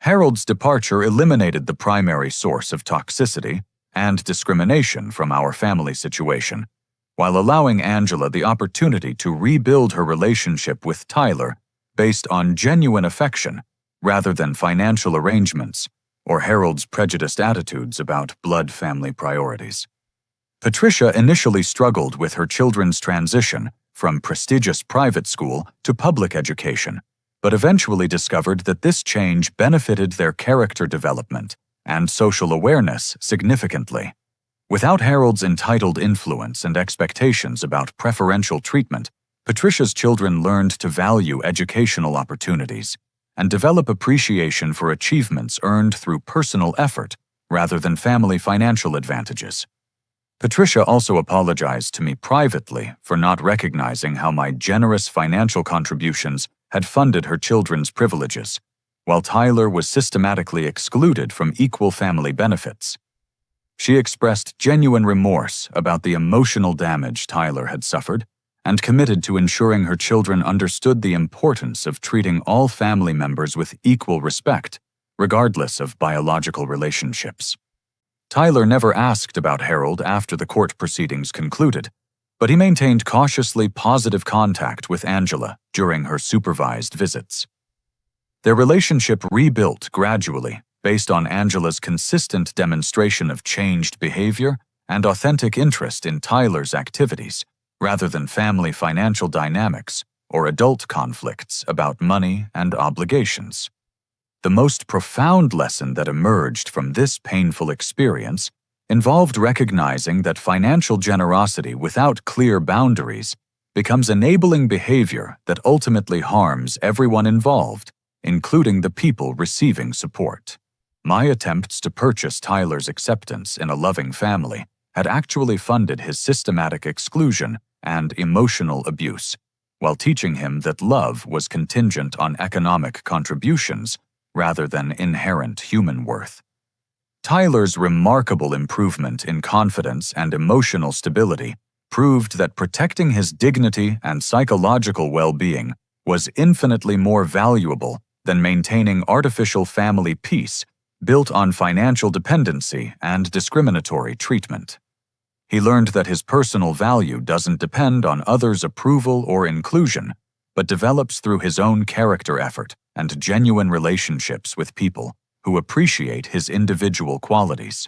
Speaker 1: Harold's departure eliminated the primary source of toxicity and discrimination from our family situation, while allowing Angela the opportunity to rebuild her relationship with Tyler based on genuine affection rather than financial arrangements or Harold's prejudiced attitudes about blood family priorities. Patricia initially struggled with her children's transition from prestigious private school to public education, but eventually discovered that this change benefited their character development and social awareness significantly. Without Harold's entitled influence and expectations about preferential treatment, Patricia's children learned to value educational opportunities and develop appreciation for achievements earned through personal effort rather than family financial advantages. Patricia also apologized to me privately for not recognizing how my generous financial contributions had funded her children's privileges, while Tyler was systematically excluded from equal family benefits. She expressed genuine remorse about the emotional damage Tyler had suffered and committed to ensuring her children understood the importance of treating all family members with equal respect, regardless of biological relationships. Tyler never asked about Harold after the court proceedings concluded, but he maintained cautiously positive contact with Angela during her supervised visits. Their relationship rebuilt gradually based on Angela's consistent demonstration of changed behavior and authentic interest in Tyler's activities, rather than family financial dynamics or adult conflicts about money and obligations. The most profound lesson that emerged from this painful experience involved recognizing that financial generosity without clear boundaries becomes enabling behavior that ultimately harms everyone involved, including the people receiving support. My attempts to purchase Tyler's acceptance in a loving family had actually funded his systematic exclusion and emotional abuse, while teaching him that love was contingent on economic contributions rather than inherent human worth. Tyler's remarkable improvement in confidence and emotional stability proved that protecting his dignity and psychological well-being was infinitely more valuable than maintaining artificial family peace built on financial dependency and discriminatory treatment. He learned that his personal value doesn't depend on others' approval or inclusion, but develops through his own character effort and genuine relationships with people who appreciate his individual qualities.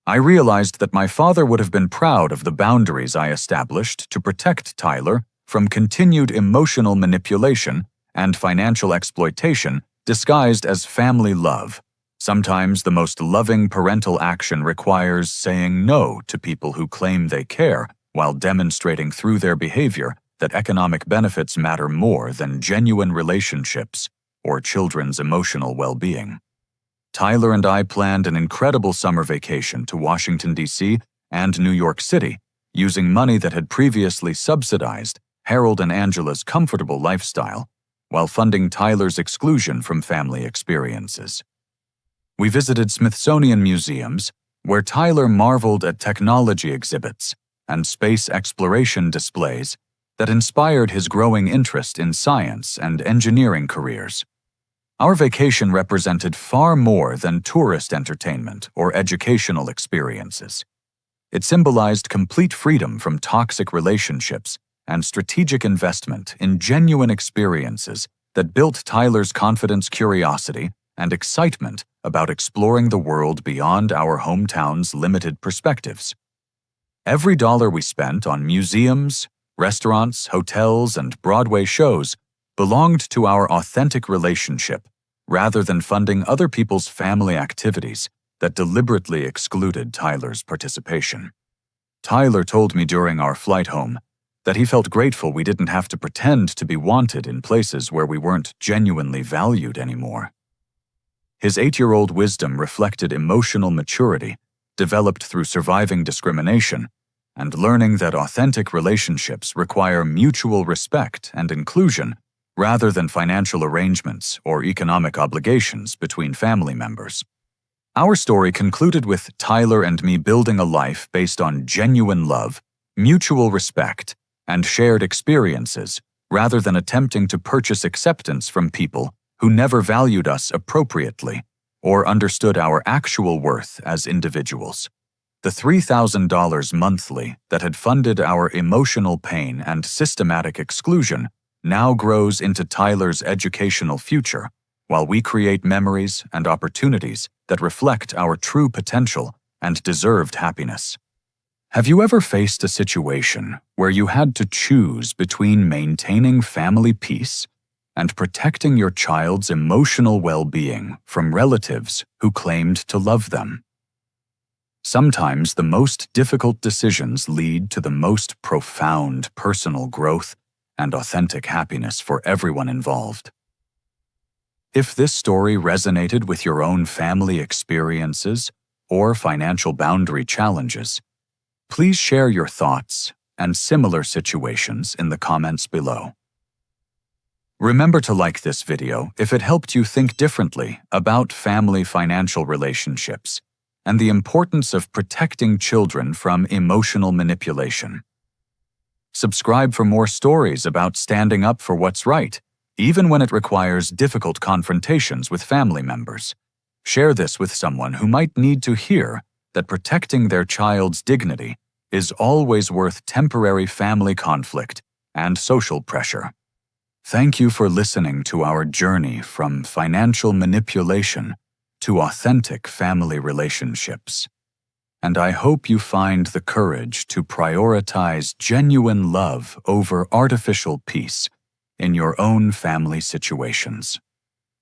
Speaker 1: I realized that my father would have been proud of the boundaries I established to protect Tyler from continued emotional manipulation and financial exploitation disguised as family love. Sometimes the most loving parental action requires saying no to people who claim they care while demonstrating through their behavior that economic benefits matter more than genuine relationships or children's emotional well-being. Tyler and I planned an incredible summer vacation to Washington, D.C. and New York City, using money that had previously subsidized Harold and Angela's comfortable lifestyle while funding Tyler's exclusion from family experiences. We visited Smithsonian museums, where Tyler marveled at technology exhibits and space exploration displays that inspired his growing interest in science and engineering careers. Our vacation represented far more than tourist entertainment or educational experiences. It symbolized complete freedom from toxic relationships and strategic investment in genuine experiences that built Tyler's confidence, curiosity, and excitement about exploring the world beyond our hometown's limited perspectives. Every dollar we spent on museums, restaurants, hotels, and Broadway shows belonged to our authentic relationship rather than funding other people's family activities that deliberately excluded Tyler's participation. Tyler told me during our flight home that he felt grateful we didn't have to pretend to be wanted in places where we weren't genuinely valued anymore. His 8-year-old wisdom reflected emotional maturity developed through surviving discrimination and learning that authentic relationships require mutual respect and inclusion rather than financial arrangements or economic obligations between family members. Our story concluded with Tyler and me building a life based on genuine love, mutual respect, and shared experiences rather than attempting to purchase acceptance from people who never valued us appropriately or understood our actual worth as individuals. The $3,000 monthly that had funded our emotional pain and systematic exclusion now grows into Tyler's educational future, while we create memories and opportunities that reflect our true potential and deserved happiness. Have you ever faced a situation where you had to choose between maintaining family peace and protecting your child's emotional well-being from relatives who claimed to love them? Sometimes the most difficult decisions lead to the most profound personal growth and authentic happiness for everyone involved. If this story resonated with your own family experiences or financial boundary challenges, please share your thoughts and similar situations in the comments below. Remember to like this video if it helped you think differently about family financial relationships, and the importance of protecting children from emotional manipulation. Subscribe for more stories about standing up for what's right, even when it requires difficult confrontations with family members. Share this with someone who might need to hear that protecting their child's dignity is always worth temporary family conflict and social pressure. Thank you for listening to our journey from financial manipulation to authentic family relationships. And I hope you find the courage to prioritize genuine love over artificial peace in your own family situations.